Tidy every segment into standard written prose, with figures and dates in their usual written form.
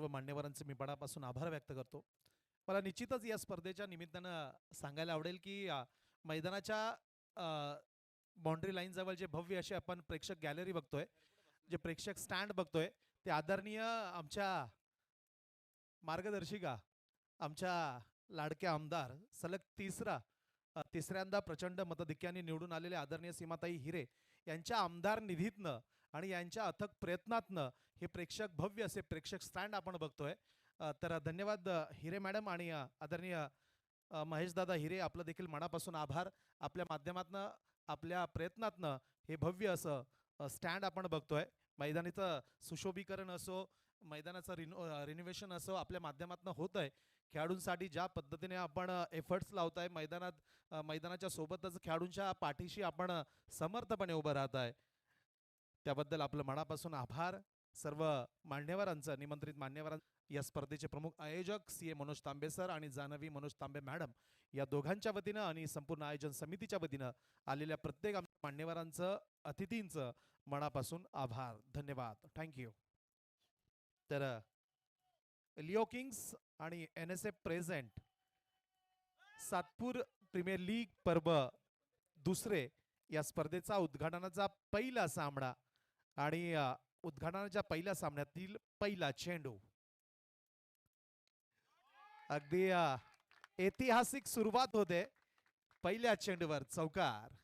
मान्यवरांचे मी मनापासून आभार व्यक्त करतो. मला निश्चितच या स्पर्धेच्या निमित्तानं सांगायला आवडेल की मैदानाच्या बाउंड्री लाईन जवळ जे भव्य असे आपण प्रेक्षक गॅलरी बघतोय, जे प्रेक्षक स्टँड बघतोय, ते आदरणीय आमच्या मार्गदर्शिका, आमच्या लाडक्या आमदार, सलग तिसऱ्यांदा प्रचंड मतधिक्याने निवडून आलेले आदरणीय सीमाताई हिरे यांच्या आमदार निधीतनं आणि यांच्या अथक प्रयत्नातनं हे प्रेक्षक भव्य असे प्रेक्षक स्टँड आपण बघतोय. तर धन्यवाद हिरे मॅडम आणि आदरणीय महेशदादा हिरे, आपलं देखील मनापासून आभार. आपल्या माध्यमातनं, आपल्या प्रयत्नातनं हे भव्य असं स्टँड आपण बघतोय. मैदानाचं सुशोभीकरण असो, मैदानाचं रिनोव्हेशन असो, आपल्या माध्यमातनं होत आहे. खेळाडूंसाठी ज्या पद्धतीने आपण एफर्ट्स लावताय, मैदानाच्या सोबतच खेळाडूंच्या पाठीशी आपण समर्थपणे उभं राहत आहे, त्याबद्दल आपलं मनापासून आभार. सर्व मान्यवरांचं, निमंत्रित मान्यवरांचं, या स्पर्धेचे प्रमुख आयोजक CA मनोज तांबे सर आणि जानवी मनोज तांबे मॅडम या दोघांच्या वतीनं आणि संपूर्ण आयोजन समितीच्या वतीनं आलेल्या प्रत्येक मान्यवरांचं, अतिथींचं मनापासून आभार. धन्यवाद. थँक्यू. तर लिओ किंग्स आणि NSF present Satpur premier league पर्व दुसरे या स्पर्धेचा उद्घाटनाचा पहिला सामना आणि उद्घाटनाच्या पहिल्या सामन्यातील पहिला चेंडू. अगदी ऐतिहासिक सुरुवात होते. पहिल्या चेंडूवर चौकार.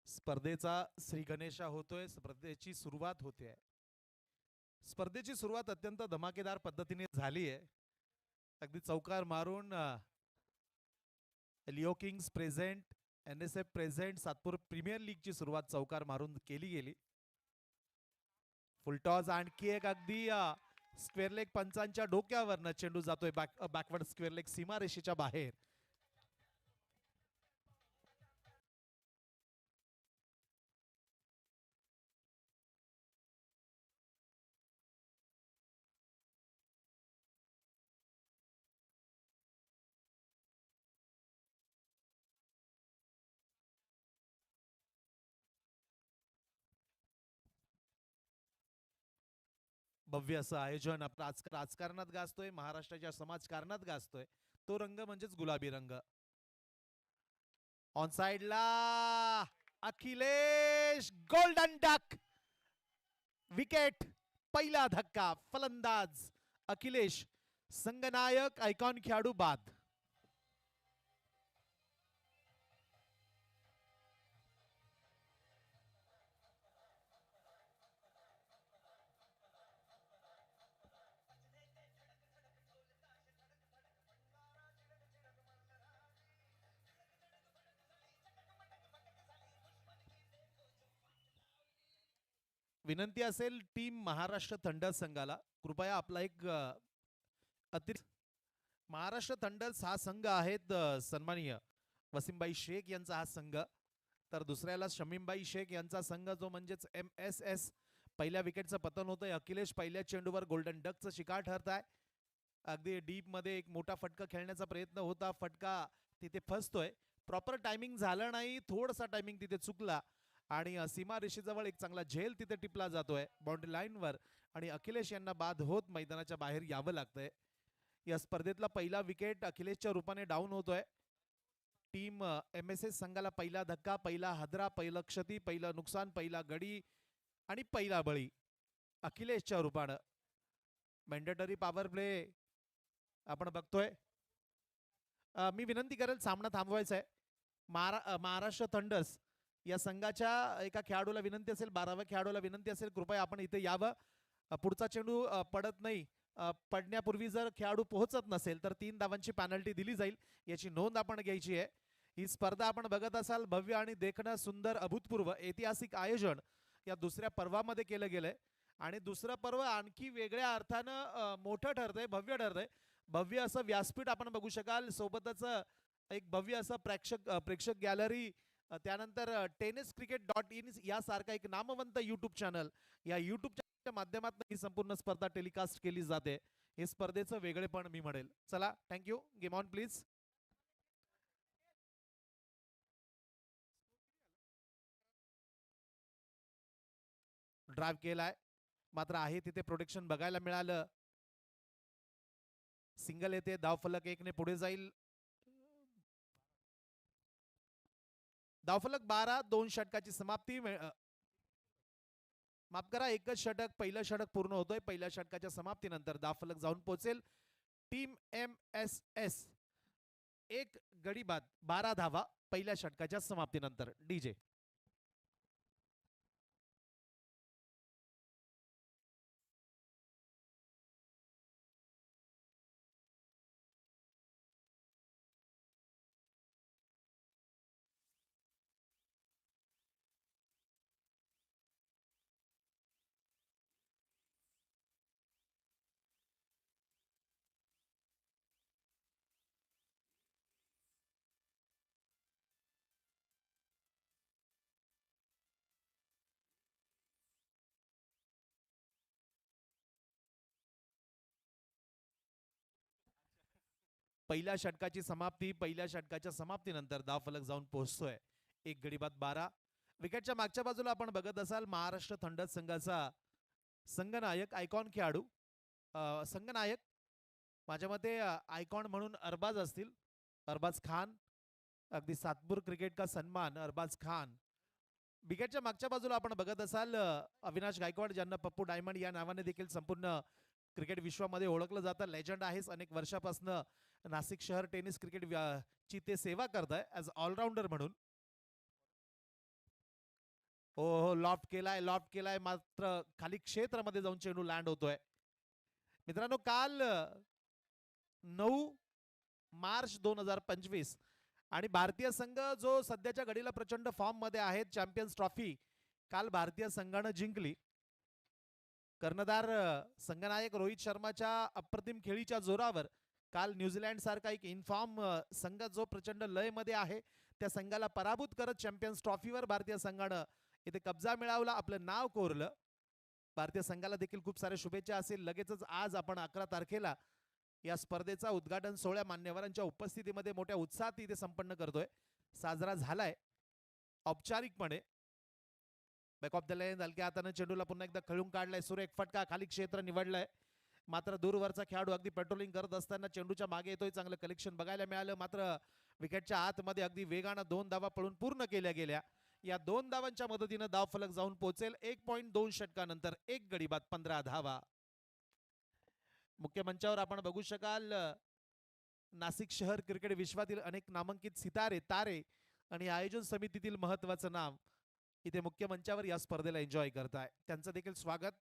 स्पर्धेचा श्री गणेशा होतोय. स्पर्धेची सुरुवात होते. स्पर्धेची सुरुवात अत्यंत धमाकेदार पद्धतीने झाली आहे. अगदी चौकार मारून Leo Kings present, NSF present Satpur premier लीगची सुरुवात चौकार मारून केली गेली. फुलटॉस, आणखी एक अगदी स्क्वेअर लेग पंचांच्या डोक्यावरनं चेंडू जातोय बॅकवर्ड स्क्वेअर लेग सीमारेषेच्या बाहेर. भव्य असं आयोजन आपलं राजकारणात गाजतोय, महाराष्ट्राच्या समाजकारणात गाजतोय. तो रंग म्हणजेच गुलाबी रंग. ऑन साइडला अखिलेश, गोल्डन डक, विकेट. पहिला धक्का. फलंदाज अखिलेश, संघनायक आयकॉन खेळाडू बाद. विनंती असेल टीम महाराष्ट्र थंडर्स संघाला, कृपया आपला एक महाराष्ट्र थंडर्स हा संघ आहेत सन्माननीय वसीमबाई शेख यांचा हा संघ. तर दुसऱ्याला शमीमबाई शेख यांचा संघ, जो म्हणजेच MSS. पहिल्या विकेटचं पतन होतंय. अखिलेश पहिल्या चेंडूवर गोल्डन डकचं शिकार ठरत आहे. अगदी डीप मध्ये एक मोठा फटका खेळण्याचा प्रयत्न होता, फटका तिथे फसतोय. प्रॉपर टायमिंग झालं नाही, थोडासा टायमिंग तिथे चुकला आणि सीमा रेषेजवळ एक चांगला झेल तिथे टिपला जातोय बाउंड्री लाईनवर आणि अखिलेश यांना बाद होत मैदानाच्या बाहेर यावं लागतंय. या स्पर्धेतला पहिला विकेट अखिलेशच्या रूपाने डाऊन होतोय. टीम MSS संघाला पहिला धक्का, पहिला हादरा, पहिलं क्षती, पहिलं नुकसान, पहिला गडी आणि पहिला बळी अखिलेशच्या रूपानं. मॅन्डेटरी पॉवर प्ले आपण बघतोय. मी विनंती करेल सामना थांबवायचा आहे. महाराष्ट्र थंडर्स या संघाच्या एका खेळाडूला विनंती असेल, 12व्या खेळाडूला विनंती असेल, कृपया आपण इथे यावं. पुढचा चेंडू पडत नाही, पडण्यापूर्वी जर खेळाडू पोहोचत नसेल तर 3 धावांची पॅनल्टी दिली जाईल, याची नोंद आपण घ्यायची आहे. ही स्पर्धा आपण बघत असाल भव्य आणि देखणं सुंदर अभूतपूर्व ऐतिहासिक आयोजन या दुसऱ्या पर्वामध्ये केलं गेलंय आणि दुसरं पर्व आणखी वेगळ्या अर्थानं मोठं ठरतंय, भव्य ठरतंय. भव्य असं व्यासपीठ आपण बघू शकाल, सोबतच एक भव्य असं प्रेक्षक गॅलरी, त्यानंतर टेनिस क्रिकेट .in यासारखा एक नामवंत युट्यूब चॅनल, या युट्यूब चॅनलच्या माध्यमातून ही संपूर्ण स्पर्धा टेलिकास्ट केली जाते. हे स्पर्धेचं वेगळेपण मी म्हणेल. चला, thank you. Game on please. Drive केलाय, मात्र आहे तिथे प्रोटेक्शन बघायला मिळालं. सिंगल येते, धावफलक 1 ने पुढे जाईल. धावफलक 12, 2 षटकाची समाप्ती. माफ करा, एकच षटक, पहिलं षटक पूर्ण होतोय. पहिल्या षटकाच्या समाप्तीनंतर धावफलक जाऊन पोहोचेल. टीम MSS 1 गडी बाद, 12 धावा पहिल्या षटकाच्या समाप्तीनंतर. डीजे. पहिल्या षटकाची समाप्ती, पहिल्या षटकाच्या समाप्तीनंतर धावफलक जाऊन पोहोचतोय. 1 गडी बाद, 12. विकेटच्या मागच्या बाजूला आपण बघत असाल महाराष्ट्र थंडर संघाचा संघनायक, आयकॉन खेळाडू. संघनायक माझ्या मते आयकॉन म्हणून अरबाज असतील, अरबाज खान. अगदी सातपूर क्रिकेट का सन्मान अरबाज खान. विकेटच्या मागच्या बाजूला आपण बघत असाल अविनाश गायकवाड, ज्यांना पप्पू डायमंड या नावाने देखील संपूर्ण क्रिकेट विश्वामध्ये ओळखलं जातं. लेजंड आहेच, अनेक वर्षापासून नाशिक शहर टेनिस क्रिकेट ची ते सेवा करत आहे ॲज ऑलराऊंडर म्हणून. हो, लॉफ्ट केलाय, मात्र खाली क्षेत्रामध्ये जाऊन चेंडू लँड होतोय. मित्रांनो, काल 9 मार्च 2025 आणि भारतीय संघ जो सध्याच्या घडीला प्रचंड फॉर्म मध्ये आहे, चॅम्पियन्स ट्रॉफी काल भारतीय संघानं जिंकली. कर्णधार संघनायक रोहित शर्माच्या अप्रतिम खेळीच्या जोरावर काल न्यूझीलंड सारखा एक इनफॉर्म संघ जो प्रचंड लय मध्ये आहे, त्या संघाला पराभूत करत चॅम्पियन्स ट्रॉफीवर भारतीय संघानं इथे कब्जा मिळवला, आपलं नाव कोरलं. भारतीय संघाला देखील खूप साऱ्या शुभेच्छा असेल. लगेचच आज आपण 11 तारखेला या स्पर्धेचा उद्घाटन सोहळ्या मान्यवरांच्या उपस्थितीमध्ये मोठ्या उत्साहात इथे संपन्न करतोय, साजरा झालाय औपचारिकपणे. बॅक ऑफ द लाईन हलक्या हाताने चेंडूला पुन्हा एकदा खळून काढलाय, सुरेख फटका, खाली क्षेत्र निवडलंय. मात्र दूरवरचा खेळाडू अगदी पेट्रोलिंग करत असताना चेंडूच्या मागे येतोय, चांगलं कलेक्शन बघायला मिळालं. मात्र विकेटच्या आतमध्ये अगदी वेगानं 2 धावा पळून पूर्ण केल्या गेल्या. या 2 धावांच्या मदतीनं धावफलक जाऊन पोहोचेल 1.2 षटकानंतर. 1 गडी बाद, 15 धावा. मुख्य मंचावर आपण बघू शकाल नाशिक शहर क्रिकेट विश्वातील अनेक नामांकित सितारे, तारे आणि आयोजन समितीतील महत्वाचं नाव इथे मुख्य मंचावर या स्पर्धेला एन्जॉय करताय. त्यांचं देखील स्वागत.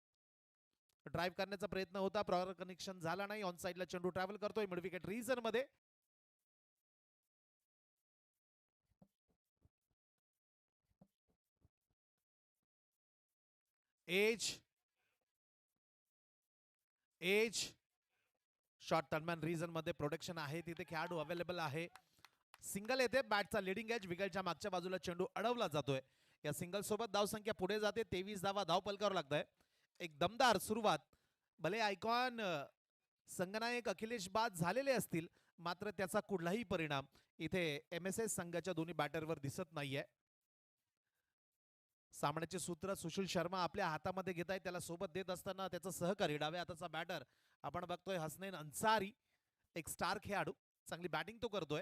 ड्राईव्ह करण्याचा प्रयत्न होता, प्रॉपर कनेक्शन झाला नाही. ऑन साइडला चेंडू ट्रॅव्हल करतोय मिड विकेट रिजन मध्ये. एज शॉर्ट टर्नमॅन रिजन मध्ये प्रोटेक्शन आहे, तिथे खेळाडू अवेलेबल आहे. सिंगल येते, बॅटचा लिडिंग एज. विकेटच्या मागच्या बाजूला चेंडू अडवला जातोय. या सिंगल सोबत धावसंख्या पुढे जाते, 23 धावा धाव पलकावर लागतंय. एक दमदार सुरुवात. भले आयकॉन संघनायक अखिलेश बाद झालेले असतील, मात्र त्याचा कुठलाही परिणाम इथे MSS संघाच्या दोन्ही बॅटरवर दिसत नाहीये. सामन्याचे सूत्र सुशील शर्मा आपल्या हातामध्ये घेत आहे, त्याला सोबत देत असताना त्याचा सहकारी डाव्या हाताचा बॅटर आपण बघतोय हसनैन अन्सारी, एक स्टार खेळाडू, चांगली बॅटिंग तो करतोय.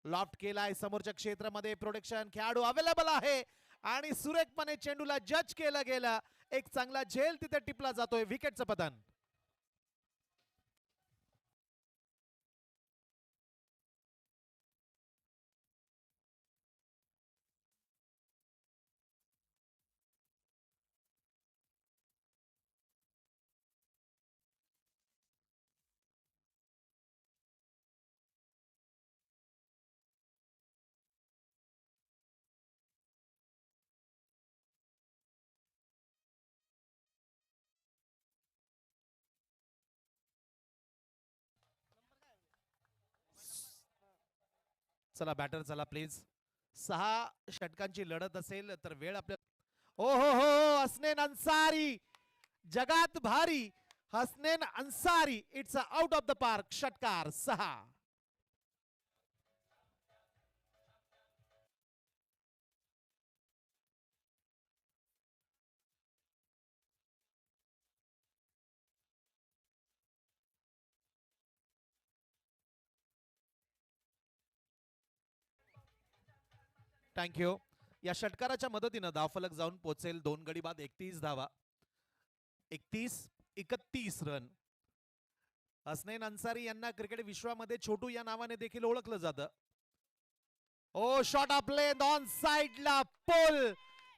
लॉफ्ट केलाय समोरच्या क्षेत्रामध्ये, प्रोटेक्शन, खेळाडू अवेलेबल आहे आणि सुरेखपणे चेंडूला जज केलं गेलं. एक चांगला झेल तिथे टिपला जातोय. विकेटचं पतन. चला बॅटर चला प्लीज. 6 षटकांची लढत असेल तर वेळ आपल्या ओ हो हो हसनैन अन्सारी जगात भारी. Hasnain Ansari it's out of the park. षटकार 6. थँक्यू. या षटकाराच्या मदतीनं धावफलक जाऊन पोहोचेल 2 गडी बाद 31 धावा. 31-31 रन. हसनैन अन्सारी यांना क्रिकेट विश्वामध्ये छोटू या नावाने देखील ओळखलं जातं. ओ शॉट आपले ऑन साइडला पोल.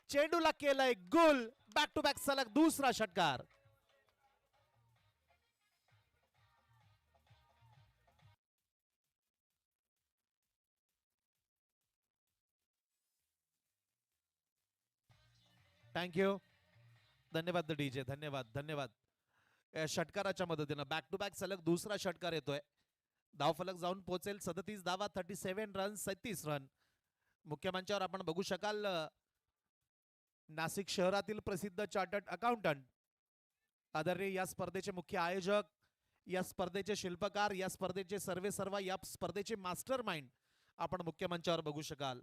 चेंडूला केलंय गुल. बॅक टू बॅक सलग दुसरा षटकार. थँक्यू. धन्यवाद डीजे. धन्यवाद धन्यवाद. षटकाराच्या मदतीनं बॅक टू बॅक सलग दुसरा षटकार येतोय. धावफलक जाऊन पोहोचेल 37 धावा 37 रन 37 रन. मुख्य मंचावर आपण बघू शकाल नाशिक शहरातील प्रसिद्ध चार्टर्ड अकाउंटंट आदरणीय या स्पर्धेचे मुख्य आयोजक, या स्पर्धेचे शिल्पकार, या स्पर्धेचे सर्वे सर्वा, या स्पर्धेचे मास्टर माइंड आपण मुख्य मंचावर बघू शकाल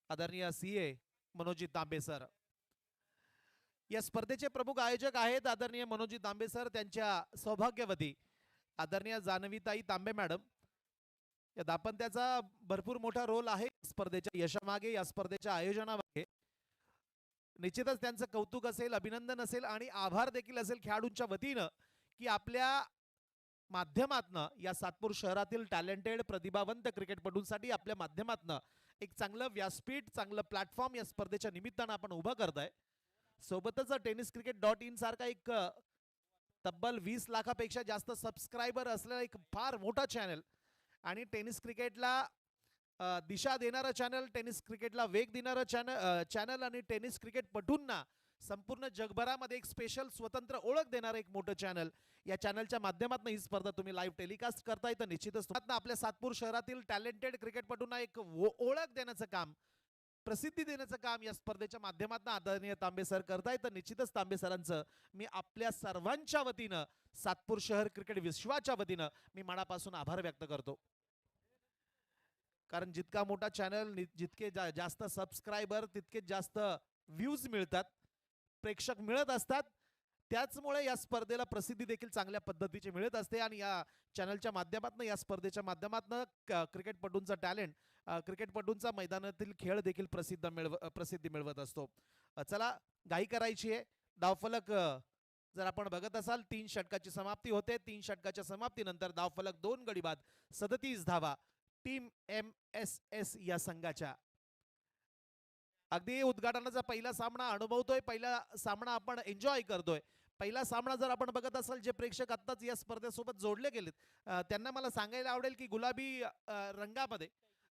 आदरणीय सीए मनोजी तांबे सर. या स्पर्धेचे प्रमुख आयोजक आहेत आदरणीय मनोजी तांबे सर. त्यांच्या सौभाग्यवती आदरणीय जानवीताई तांबे मॅडम. या दाम्पत्याचा भरपूर मोठा रोल आहे स्पर्धेच्या यशामागे, या स्पर्धेच्या आयोजनामागे. निश्चितच त्यांचं कौतुक असेल, अभिनंदन असेल आणि आभार देखील असेल खेळाडूंच्या वतीनं की आपल्या माध्यमातनं या सातपूर शहरातील टॅलेंटेड प्रतिभावंत क्रिकेटपटूंसाठी आपल्या माध्यमातनं एक चांगलं व्यासपीठ, चांगलं प्लॅटफॉर्म या स्पर्धेच्या निमित्तानं आपण उभं करताय. सोबतच tenniscricket.in सारखा एक तब्बल 20 लाखापेक्षा जास्त सबस्क्रायबर असलेला एक फार मोठा चॅनल आणि टेनिस क्रिकेटला दिशा देणारं चॅनल, टेनिस क्रिकेटला वेग देणारं चॅनल आणि टेनिस क्रिकेट पटूंना संपूर्ण जगभरामध्ये एक स्पेशल स्वतंत्र ओळख देणारं एक मोठं चॅनल. या चॅनलच्या माध्यमातून ही स्पर्धा तुम्ही लाईव्ह टेलिकास्ट करताय तर निश्चितच आपल्या सातपूर शहरातील टॅलेंटेड क्रिकेटपटूंना एक ओळख देण्याचं काम, प्रसिद्धी देण्याचं काम या स्पर्धेच्या माध्यमातून आदरणीय तांबे सर करतायत. तर निश्चितच तांबे सरांचं मी आपल्या सर्वांच्या वतीनं, सातपूर शहर क्रिकेट विश्वाच्या वतीनं मी मनापासून आभार व्यक्त करतो. कारण जितका मोठा चॅनल, जितके जास्त सबस्क्रायबर, तितके जास्त व्ह्यूज मिळतात, प्रेक्षक मिळत असतात. त्याचमुळे या स्पर्धेला प्रसिद्धी देखील चांगल्या पद्धतीची मिळत असते आणि या चॅनलच्या माध्यमातून, या स्पर्धेच्या माध्यमातून क्रिकेटपटूंचा टॅलेंट, क्रिकेटपटूंचा मैदानातील खेळ देखील प्रसिद्धी मिळवत असतो. चला घाई करायची आहे. धावफलक जर आपण बघत असाल 3 षटकाची समाप्ती होते. 3 षटकाच्या समाप्तीनंतर धावफलक 2 गडी बाद 37 धावा टीम MSS या संघाच्या. अगदी उद्घाटनाचा पहिला सामना अनुभवतोय, पहिला सामना आपण एन्जॉय करतोय. पहिला सामना जर आपण बघत असाल, जे प्रेक्षक आत्ताच या स्पर्धेसोबत जोडले गेलेत त्यांना मला सांगायला आवडेल की गुलाबी रंगामध्ये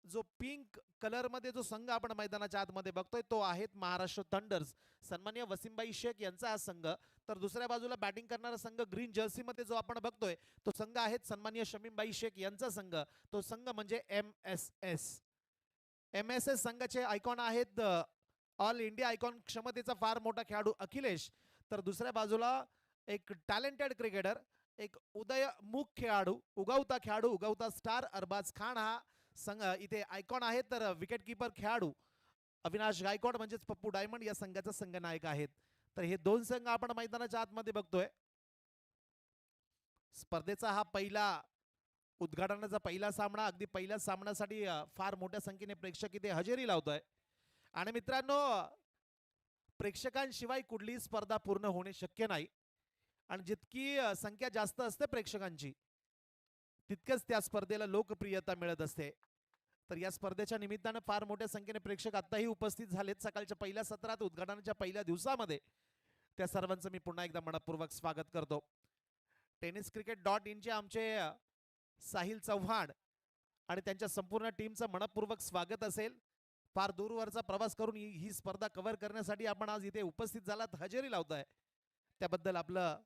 जो पिंक कलर मध्ये जो संघ आपण मैदानाच्या आतमध्ये बघतोय तो आहेत महाराष्ट्र थंडर्स, सन्माननीय वसीमबाई शेख यांचा हा संघ. तर दुसऱ्या बाजूला बॅटिंग करणारा संघ ग्रीन जर्सी मध्ये जो आपण बघतोय तो संघ आहेत सन्माननीय शमीमबाई शेख यांचा संघ. तो संघ म्हणजे MSS. MSS संघाचे आयकॉन आहेत ऑल इंडिया आयकॉन, क्षमतेचा फार मोठा खेळाडू अखिलेश. तर दुसऱ्या बाजूला एक टॅलेंटेड क्रिकेटर, एक उदयमुख खेळाडू, उगवता खेळाडू, उगवता स्टार अरबाज खान हा संघ इथे आयकॉन आहे. तर विकेट कीपर खेळाडू अविनाश गायकवाड म्हणजेच पप्पू डायमंड या संघाचा संघनायक आहेत. तर हे 2 संघ आपण मैदानाच्या आतमध्ये बघतोय. स्पर्धेचा हा पहिला उद्घाटनाचा पहिला सामना, अगदी पहिल्या सामन्यासाठी फार मोठ्या संख्येने प्रेक्षक इथे हजेरी लावतोय. आणि मित्रांनो, प्रेक्षकांशिवाय कुठलीही स्पर्धा पूर्ण होणे शक्य नाही आणि जितकी संख्या जास्त असते प्रेक्षकांची तितकंच त्या स्पर्धेला लोकप्रियता मिळत असते. तर या स्पर्धेच्या निमित्तानं फार मोठ्या संख्येने प्रेक्षक आताही उपस्थित झालेत सकाळच्या पहिल्या सत्रात, उद्घाटनाच्या पहिल्या दिवसामध्ये. त्या सर्वांचं मी पुन्हा एकदा मनपूर्वक स्वागत करतो. tenniscricket.in चे आमचे साहिल चव्हाण आणि त्यांच्या संपूर्ण टीमचं मनपूर्वक स्वागत असेल. फार दूरवरचा प्रवास करून ही स्पर्धा कव्हर करण्यासाठी आपण आज इथे उपस्थित झालात, हजेरी लावताय, त्याबद्दल आपलं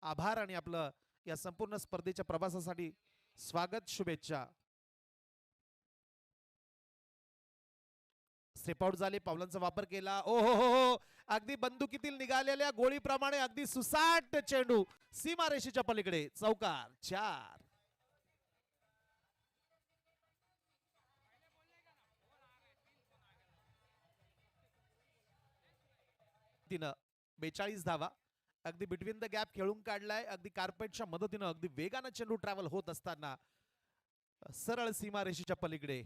आभार आणि आपलं या संपूर्ण स्पर्धेच्या प्रवासासाठी स्वागत, शुभेच्छा. स्टेप आउट झाले, पावलांचा वापर केला. ओ हो हो हो, अगदी बंदुकीतील निघालेल्या गोळीप्रमाणे अगदी सुसाट चेंडू सीमारेषेच्या पलीकडे, चौकार 4. तिनं 42 धावा अगदी बिटवीन द गॅप खेळून काढलाय. अगदी कार्पेटच्या मदतीनं अगदी वेगानं चेंडू ट्रॅव्हल होत असताना सरळ सीमारेषेच्या पलीकडे.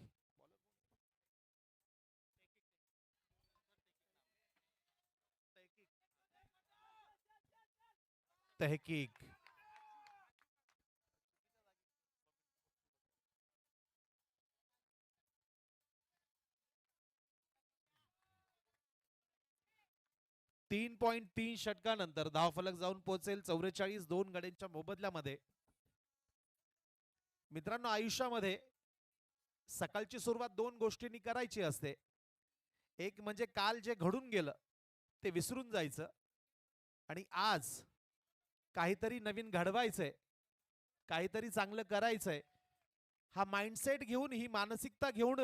तहकीक 3.3 षटकानंतर धावफलक जाऊन पोहोचेल 44. 2 गड्यांच्या मोबदल्यामध्ये. मित्रांनो, आयुष्यामध्ये सकाळची सुरुवात 2 गोष्टींनी करायची असते. एक म्हणजे काल जे घडून गेलं ते विसरून जायचं, आणि आज काहीतरी नवीन घडवायचंय, काहीतरी चांगलं करायचंय, हा माइंडसेट घेऊन, ही मानसिकता घेऊन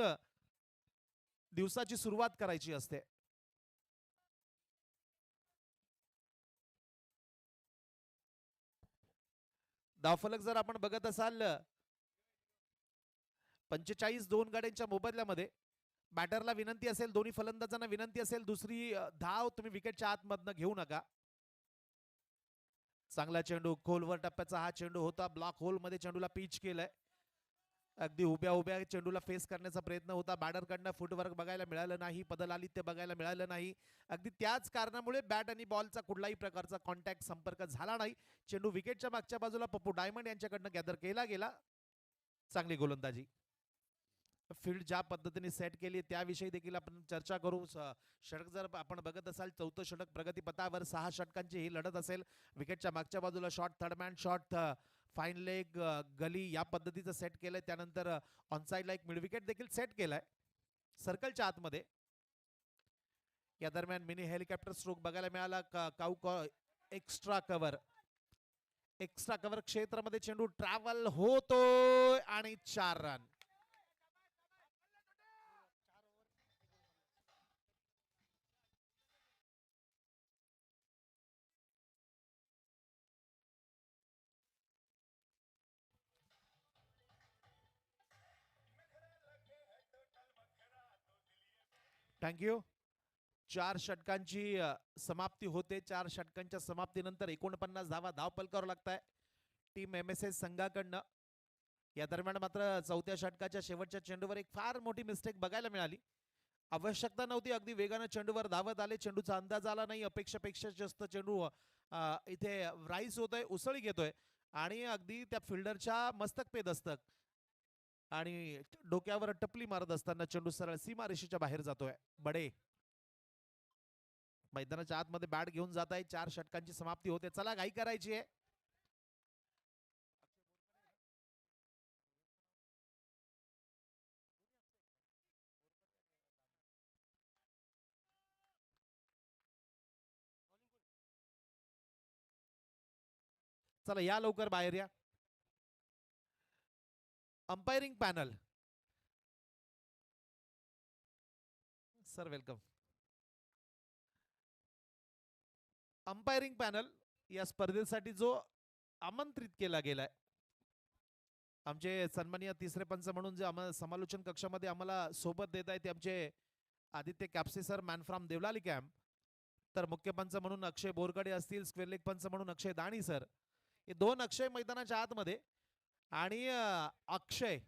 दिवसाची सुरुवात करायची असते. धावफलक जर आपण बघत असाल 45. 2 गाड्यांच्या मोबदल्यामध्ये बॅटरला विनंती असेल, दोन्ही फलंदाजांना विनंती असेल, दुसरी धाव तुम्ही विकेटच्या आतमधनं घेऊ नका. चांगला चेंडू, खोलवर टप्प्याचा हा चेंडू होता. ब्लॉक होल मध्ये चेंडूला पिच केलंय. अगदी उभ्या उभ्या चेंडूला फेस करण्याचा प्रयत्न होता. बॅटरकडनं फुटवर्क बघायला मिळालं नाही, पदलालित्य बघायला मिळालं नाही. अगदी त्याच कारणामुळे बॅट आणि बॉलचा कुठलाही प्रकारचा कॉन्टॅक्ट, संपर्क झाला नाही. चेंडू विकेटच्या मागच्या बाजूला पप्पू डायमंड यांच्याकडनं गॅदर केला गेला. चांगली गोलंदाजी. फील्ड ज्या पद्धतीने सेट केली त्याविषयी देखील आपण चर्चा करू. षटक जर आपण बघत असाल, 4थं षटक प्रगतीपथावर, 6 षटकांची ही लढत असेल. विकेटच्या मागच्या बाजूला shot, third man shot, fine leg, gully या पद्धतीचं सेट केलंय. त्यानंतर ऑनसाइडला एक मिड विकेट देखील सेट केलाय सर्कलच्या आतमध्ये. या दरम्यान मिनी हेलिकॉप्टर स्ट्रोक बघायला मिळाला. एक्स्ट्रा कव्हर, एक्स्ट्रा कव्हर क्षेत्रामध्ये चेंडू ट्रॅव्हल होतोय आणि 4 रन. थँक्यू. 4 षटकांची समाप्ती होते. 4 षटकांच्या समाप्तीनंतर 49 धावा धावपलकावर लागताय टीम MSS संघाकडनं. या दरम्यान मात्र 4थ्या षटकाच्या शेवटच्या चेंडूवर एक फार मोठी मिस्टेक बघायला मिळाली. आवश्यकता नव्हती, अगदी वेगानं चेंडूवर धावत आले, चेंडूचा अंदाज आला नाही. अपेक्षेपेक्षा जास्त चेंडू इथे राईस होतोय, उसळी घेतोय, आणि अगदी त्या फिल्डरच्या मस्तक पे दस्तक आणि डोक्यावर टपली मारत असताना चेंडू सरळ सीमारेषेच्या बाहेर जातोय. बडे मैदानाच्या आतमध्ये बॅट घेऊन जात आहे. 4 षटकांची समाप्ती होते. चला, घाई करायची आहे. चला या लवकर बाहेर या. Umpiring panel sir, welcome. Umpiring panel या स्पर्धेसाठी जो आमंत्रित केला गेलाय, आमचे सन्माननीय तिसरे पंच म्हणून जे आम्हाला समालोचन कक्षामध्ये आम्हाला सोबत देत आहेत ते आमचे Aditya Kapse sir, man from Deolali camp. तर मुख्य पंच म्हणून अक्षय बोरकडे असतील, स्क्वेअर लेग पंच म्हणून अक्षय दाणी सर. हे 2 अक्षय मैदानाच्या आतमध्ये. आणि अक्षय,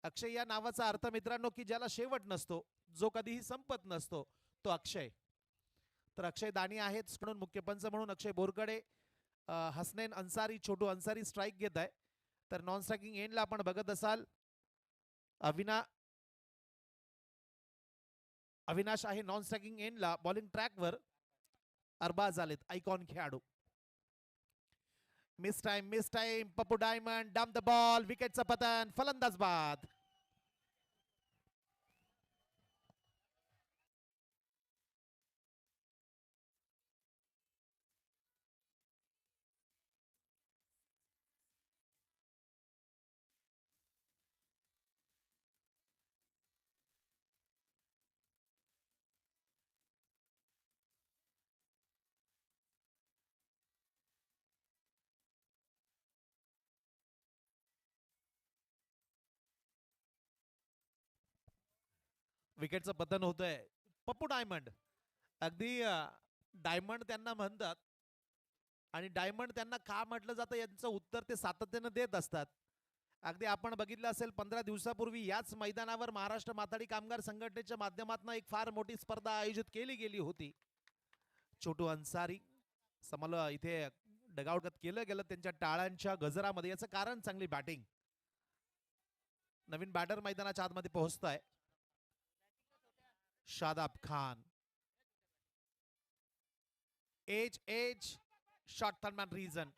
अक्षय या नावाचा अर्थ मित्रांनो की ज्याला शेवट नसतो, जो कधीही संपत नसतो, तो अक्षय. तर अक्षय दाणी आहेत म्हणून मुख्य पंच म्हणून अक्षय बोरकडे, हसनैन अन्सारी, छोटू अन्सारी स्ट्राइक घेत आहे. तर नॉन स्ट्रायकिंग एंडला आपण बघत असाल अविनाश आहे नॉन स्ट्रायकिंग एंडला. बॉलिंग ट्रॅकवर अरबाज आलेत, आयकॉन खेळाडू. Miss time Pappu diamond, down the ball, विकेटचं पतन, फलंदाज बाद. विकेटचं पतन होतंय. पप्पू डायमंड अगदी डायमंड त्यांना म्हणतात आणि डायमंड त्यांना का म्हटलं जातं यांचं उत्तर ते सातत्यानं देत असतात. अगदी आपण बघितलं असेल 15 दिवसापूर्वी याच मैदानावर महाराष्ट्र माथाडी कामगार संघटनेच्या माध्यमातून एक फार मोठी स्पर्धा आयोजित केली गेली होती. छोटू अन्सारी समोर इथे डगआउट केलं गेलं त्यांच्या टाळ्यांच्या गजरामध्ये. याचं कारण चांगली बॅटिंग. नवीन बॅटर मैदानाच्या आतमध्ये पोहोचताय. Shadab Khan edge short third man region.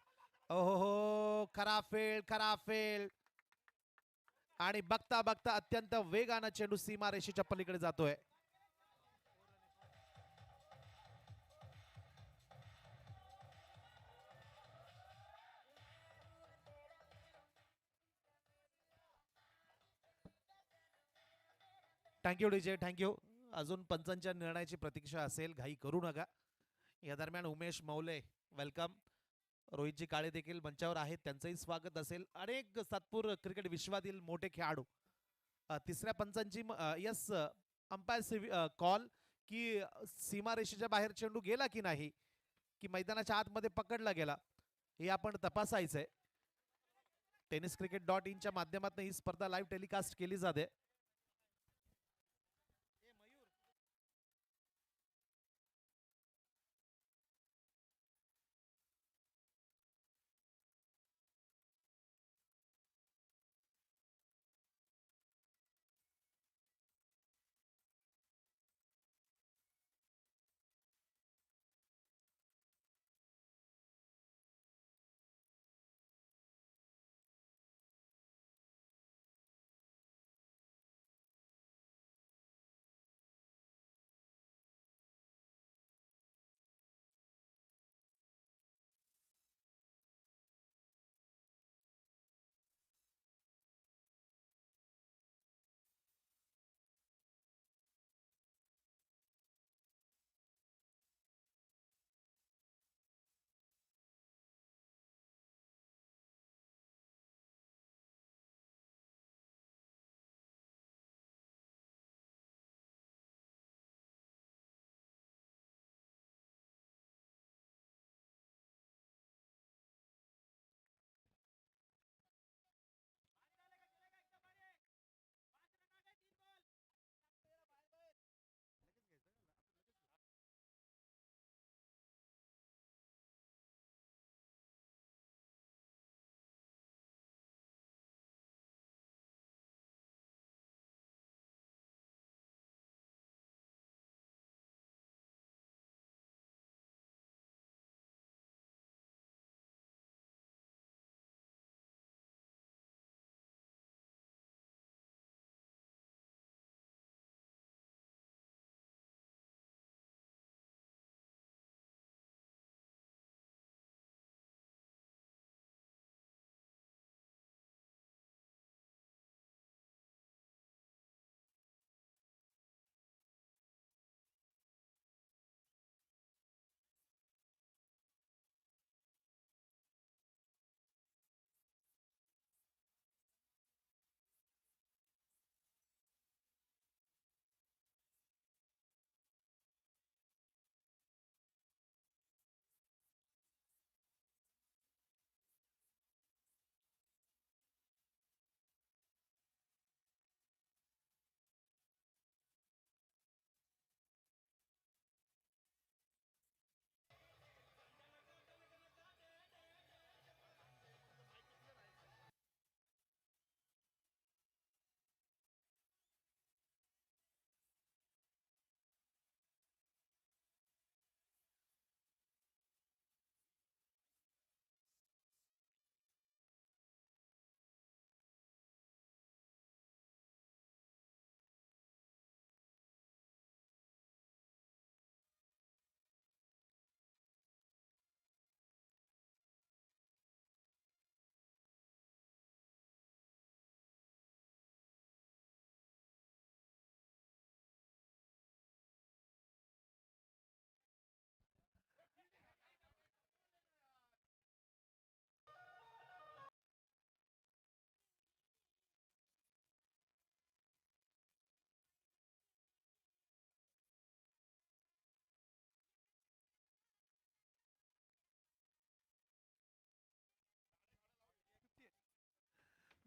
ओहो खरा फेल आणि बघता बघता अत्यंत वेगानं चेंडू सीमारेषेच्या पलीकडे जातोय. Thank you DJ thank you. अजून पंचांच्या निर्णयाची प्रतीक्षा असेल, घाई करू नका. या दरम्यान उमेश मौले वेलकम. रोहितजी काळे देखील मंचावर आहेत, त्यांचंही स्वागत असेल. अनेक सातपूर क्रिकेट विश्वातील मोठे खेळाडू. तिसऱ्या पंचांची यस अंपायर कॉल की सीमारेषेच्या बाहेर चेंडू गेला की नाही, की मैदानाच्या आतमध्ये पकडला गेला, हे आपण तपासायचंय. tenniscricket.in माध्यमातून ही स्पर्धा लाईव्ह टेलिकास्ट केली जाते.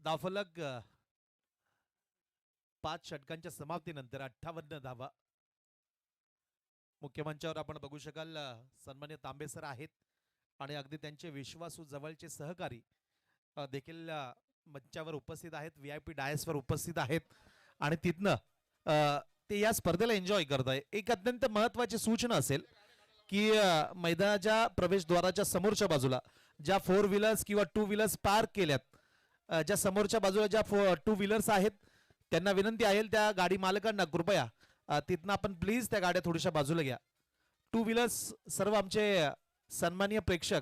धावफलक 5 षटकांच्या समाप्तीनंतर 58 धावा. मुख्य मंचावर आपण बघू शकाल सन्मान्य तांबे सर आहेत आणि अगदी त्यांचे विश्वासू जवळचे सहकारी देखील मंचावर उपस्थित आहेत. VIP डायसवर उपस्थित आहेत आणि तिथनं ते या स्पर्धेला एन्जॉय करत आहे. एक अत्यंत महत्वाची सूचना असेल की मैदानाच्या प्रवेशद्वाराच्या समोरच्या बाजूला ज्या 4 व्हीलर्स किंवा 2 व्हीलर्स पार्क केल्यात, ज्या समोरच्या बाजूला ज्या 2 व्हीलर्स आहेत त्यांना विनंती आहे त्या गाडी मालकांना कृपया तिथनं आपण प्लीज त्या गाड्या थोड्याशा बाजूला घ्या. 2 व्हीलर्स सर्व आमचे सन्माननीय प्रेक्षक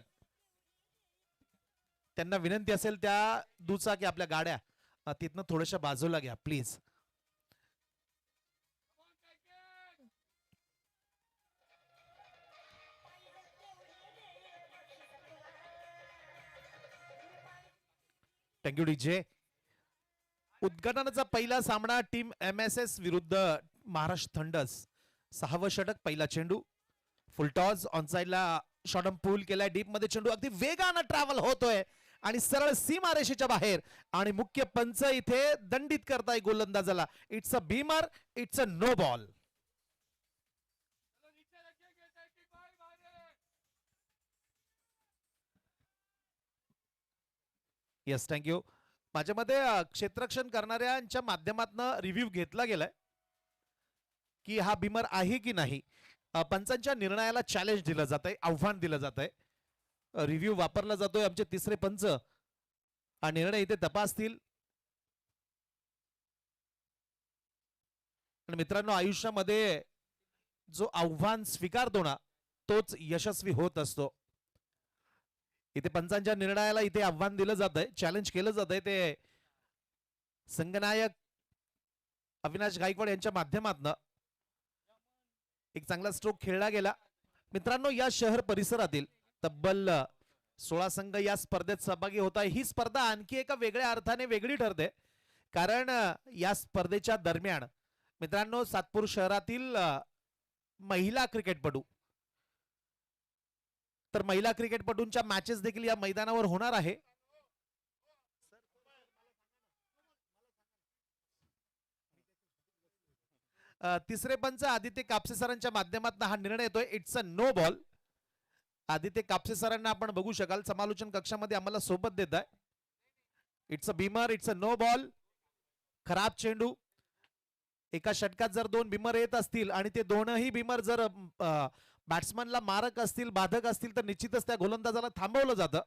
त्यांना विनंती असेल त्या दुचाकी आपल्या गाड्या तिथनं थोड्याशा बाजूला घ्या प्लीज. Thank you DJ. उद्घाटनाचा पहिला सामना टीम MSS विरुद्ध महाराष्ट्र थंडर्स. 6वं षटक, पहिला चेंडू फुलटॉस ऑन साइडला शॉर्टम पूल केलाय. डीप मध्ये चेंडू अगदी वेगानं ट्रॅव्हल होतोय आणि सरळ सीमारेषेच्या बाहेर आणि मुख्य पंच इथे दंडित करताय गोलंदाजाला. It's a beamer, it's a no ball. Yes thank you. माझ्या मते क्षेत्ररक्षण करणाऱ्यांच्या माध्यमातून रिव्ह्यू घेतला गेलाय की हा बीमर आहे की नाही. पंचांच्या निर्णयाला चॅलेंज दिलं जात आहे, आव्हान दिलं जात आहे. रिव्ह्यू वापरला जातोय. आमचे तिसरे पंच हा निर्णय इथे तपासतील. आणि मित्रांनो, आयुष्यामध्ये जो आव्हान स्वीकारतो ना तोच यशस्वी होत असतो. इथे पंचांच्या निर्णयाला इथे आव्हान दिलं जात आहे, चॅलेंज केलं जात आहे. ते संघनायक अविनाश गायकवाड यांच्या माध्यमातून एक चांगला स्ट्रोक खेळला गेला. मित्रांनो, या शहर परिसरातील तब्बल 16 संघ या स्पर्धेत सहभागी होत आहे. ही स्पर्धा आणखी एका वेगळ्या अर्थाने वेगळी ठरते कारण या स्पर्धेच्या दरम्यान मित्रांनो सातपूर शहरातील महिला क्रिकेटपटू तर महिला क्रिकेटपटूंच्या मॅचेस देखील या मैदानावर होणार आहे. तिसरे पंच आदित्य कापसे सरांच्या माध्यमातून हा निर्णय येतोय. It's a no ball. Aditya Kapse सरांना आपण बघू शकाल समालोचन कक्षामध्ये आम्हाला सोबत देत आहे. It's a beamer, it's a no ball. खराब चेंडू. एका षटकात जर 2 बीमर येत असतील आणि ते दोनही बीमर जर बॅट्समनला मारक असतील, बाधक असतील तर निश्चितच त्या गोलंदाजाला थांबवलं जातं.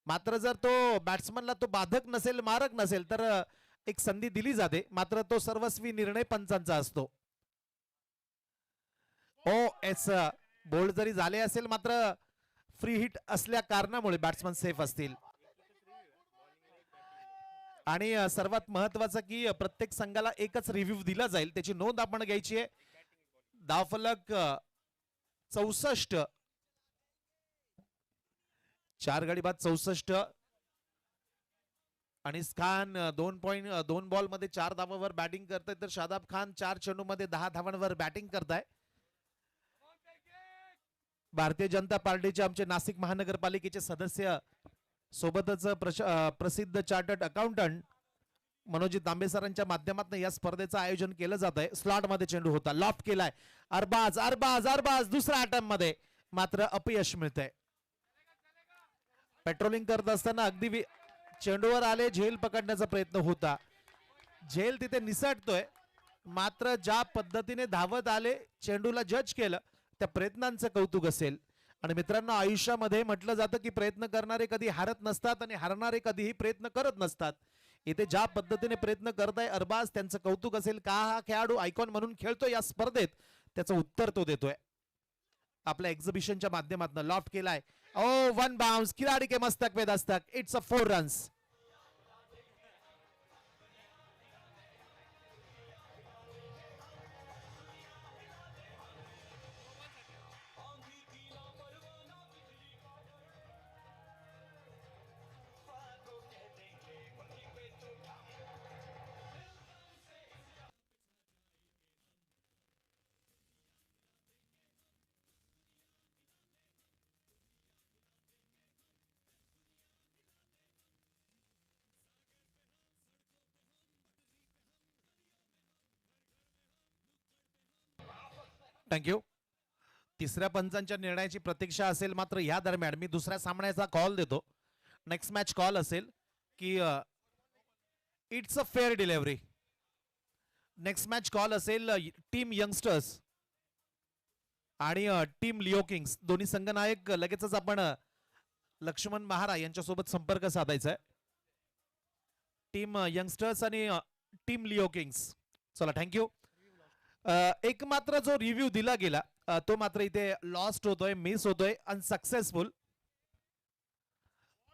मात्र जर तो बॅट्समनला तो बाधक नसेल, मारक नसेल तर एक संधी दिली जाते. मात्र तो सर्वस्वी निर्णय पंचांचा असतो. ओ एस बोल्ड जरी झाले असेल मात्र फ्री हिट असल्या कारणामुळे बॅट्समन सेफ असतील. आणि सर्वात महत्वाचं की प्रत्येक संघाला एकच रिव्ह्यू दिला जाईल, त्याची नोंद आपण घ्यायची आहे. धावफलक 64, 4 गडी बाद 64. अनिस खान 2 बॉल मध्ये 4 धावांवर बॅटिंग करताय तर शादाब खान 4 चेंडू मध्ये 10 धावांवर बॅटिंग करताय. भारतीय जनता पार्टीचे आमचे नाशिक महानगरपालिकेचे सदस्य सोबतच प्रसिद्ध चार्टर्ड अकाउंटंट मनोजी तांबे सरांच्या माध्यमातून या स्पर्धेचं आयोजन केलं जात आहे. स्लॉट मध्ये चेंडू होता, लॉफ्ट केलाय. अरबाज अरबाज अरबाज दुसऱ्या अटेम्प्ट मध्ये मात्र अपयश मिळतंय. पेट्रोलिंग करत असताना अगदी चेंडूवर आले, झेल पकडण्याचा प्रयत्न होता. झेल तिथे निसटतोय मात्र ज्या पद्धतीने धावत आले, चेंडूला जज केलं, त्या प्रयत्नांचं कौतुक असेल. आणि मित्रांनो, आयुष्यामध्ये म्हटलं जातं की प्रयत्न करणारे कधी हारत नसतात आणि हारणारे कधीही प्रयत्न करत नसतात. इथे ज्या पद्धतीने प्रयत्न करताय अरबाज, त्यांचं कौतुक असेल. का हा खेळाडू आयकॉन म्हणून खेळतोय या स्पर्धेत, त्याचं उत्तर तो देतोय. आपल्या एक्झिबिशनच्या माध्यमातून लॉफ्ट केलाय. ओ 1 बाउंस, खिलाडी के मस्तक पे Dastak. It's a 4 runs. Thank you. तिसऱ्या पंचांच्या निर्णयाची प्रतीक्षा असेल, मात्र या दरम्यान मी दुसऱ्या सामन्याचा कॉल देतो. नेक्स्ट मॅच कॉल असेल की it's a fair delivery. Next match call असेल टीम यंगस्टर्स आणि टीम लिओ किंग्स. दोन्ही संघनायक लगेचच आपण लक्ष्मण महारा यांच्यासोबत संपर्क साधायचा आहे. टीम यंगस्टर्स आणि टीम लिओ किंग्स. चला थँक्यू. एक मात्र जो रिव्ह्यू दिला गेला तो मात्र इथे लॉस्ट होतोय, मिस होतोय, unsuccessful.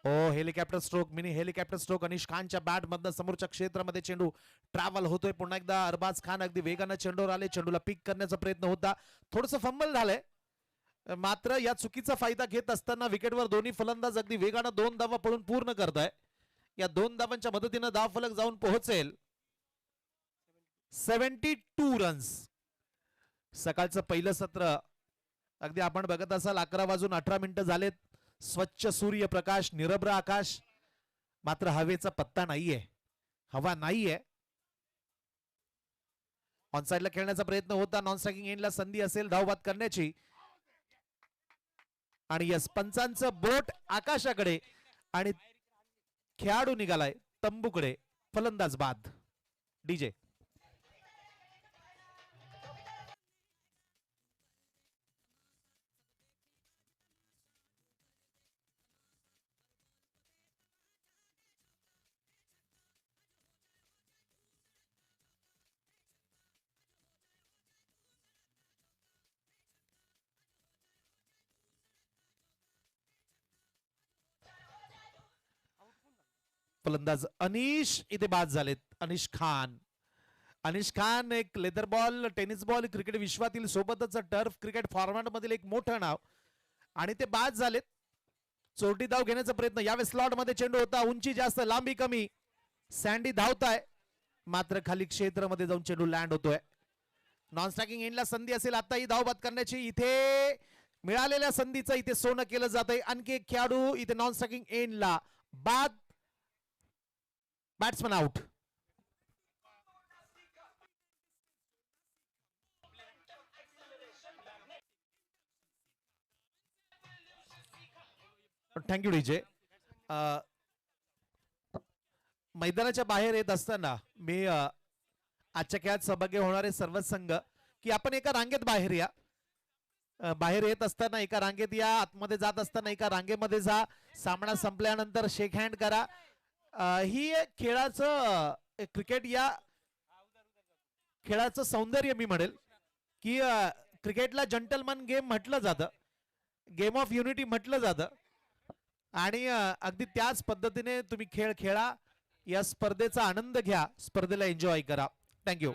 Oh helicopter stroke, mini helicopter stroke. Anish खानच्या बॅट मधनं समोरच्या क्षेत्रामध्ये चेंडू ट्रॅव्हल होतोय. पुन्हा एकदा अरबाज खान अगदी वेगानं चेंडूवर आले. चेंडूला पिक करण्याचा प्रयत्न होता, थोडंसं फंबल झालंय. मात्र या चुकीचा फायदा घेत असताना विकेटवर दोन्ही फलंदाज अगदी वेगानं 2 धावा पळून पूर्ण करताय. या 2 धावांच्या मदतीनं धावफलक जाऊन पोहोचेल 72 रन्स. सकाळचं पहिलं सत्र अगदी आपण बघत असाल 11:18 झालेत. स्वच्छ सूर्यप्रकाश, निरभ्र आकाश, मात्र हवेचा पत्ता नाहीये, हवा नाहीये. ऑन साइडला खेळण्याचा प्रयत्न होता. नॉन स्ट्रायकिंग एंडला संधी असेल धावबाद करण्याची. आणि यस, पंचांचं बोट आकाशाकडे आणि खेळाडू निघालाय तंबूकडे. फलंदाज बाद. डीजे. फलंदाज अनिश इथे बाद झालेत. अनिश खान. अनिश खान एक leather ball, tennis ball cricket विश्वातील सोबतच टर्फ क्रिकेट फॉर्मॅट मधील एक मोठं नाव, आणि ते बाद झालेत. चोरटी धाव घेण्याचा प्रयत्न. यावेळेस स्लॉट मध्ये चेंडू होता, उंची जास्त लांबी कमी. सँडी धावताय, मात्र खाली क्षेत्रामध्ये जाऊन चेंडू लँड होतोय. नॉन स्ट्रायकिंग एंडला संधी असेल आता ही धाव बाद करण्याची. इथे मिळालेल्या संधीचं इथे सोनं केलं जातंय. आणखी एक खेळाडू इथे नॉन स्ट्रायकिंग एंडला बाद. Batsman out. Thank you DJ. मैदानाच्या बाहेर येत असताना मी आजच्या खेळात सहभागी होणारे सर्व संघ की आपण एका रांगेत बाहेर या. बाहेर येत असताना एका रांगेत या, आतमध्ये जात असताना एका रांगेमध्ये जा. सामना संपल्यानंतर शेक हँड करा. ही खेळाचं क्रिकेट या खेळाचं सौंदर्य मी म्हणेल की क्रिकेटला जंटलमन गेम म्हटलं जातं, गेम ऑफ युनिटी म्हटलं जातं, आणि अगदी त्याच पद्धतीने तुम्ही खेळ खेळा. या स्पर्धेचा आनंद घ्या, स्पर्धेला एन्जॉय करा. थँक्यू.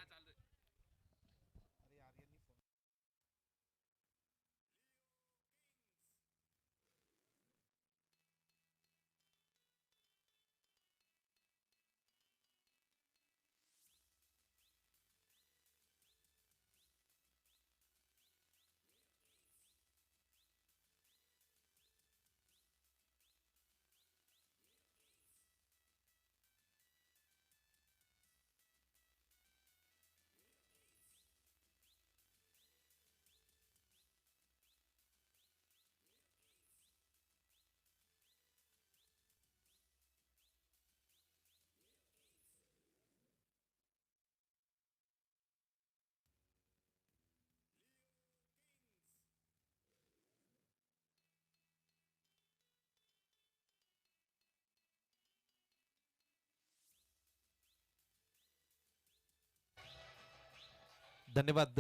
धन्यवाद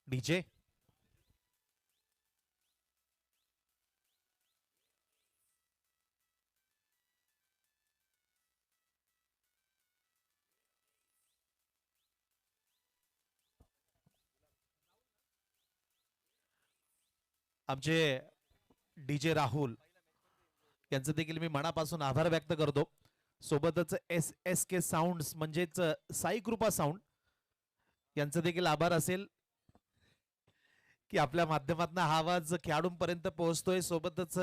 डीजे. आमचे डीजे राहुल यांचं देखील मी मनापासून आभार व्यक्त करतो. सोबतच SSK साऊंड्स म्हणजेच साई कृपा साऊंड यांचं देखील आभार असेल की आपल्या माध्यमातून हा आवाज खेळाडूंपर्यंत पोहोचतोय. सोबतच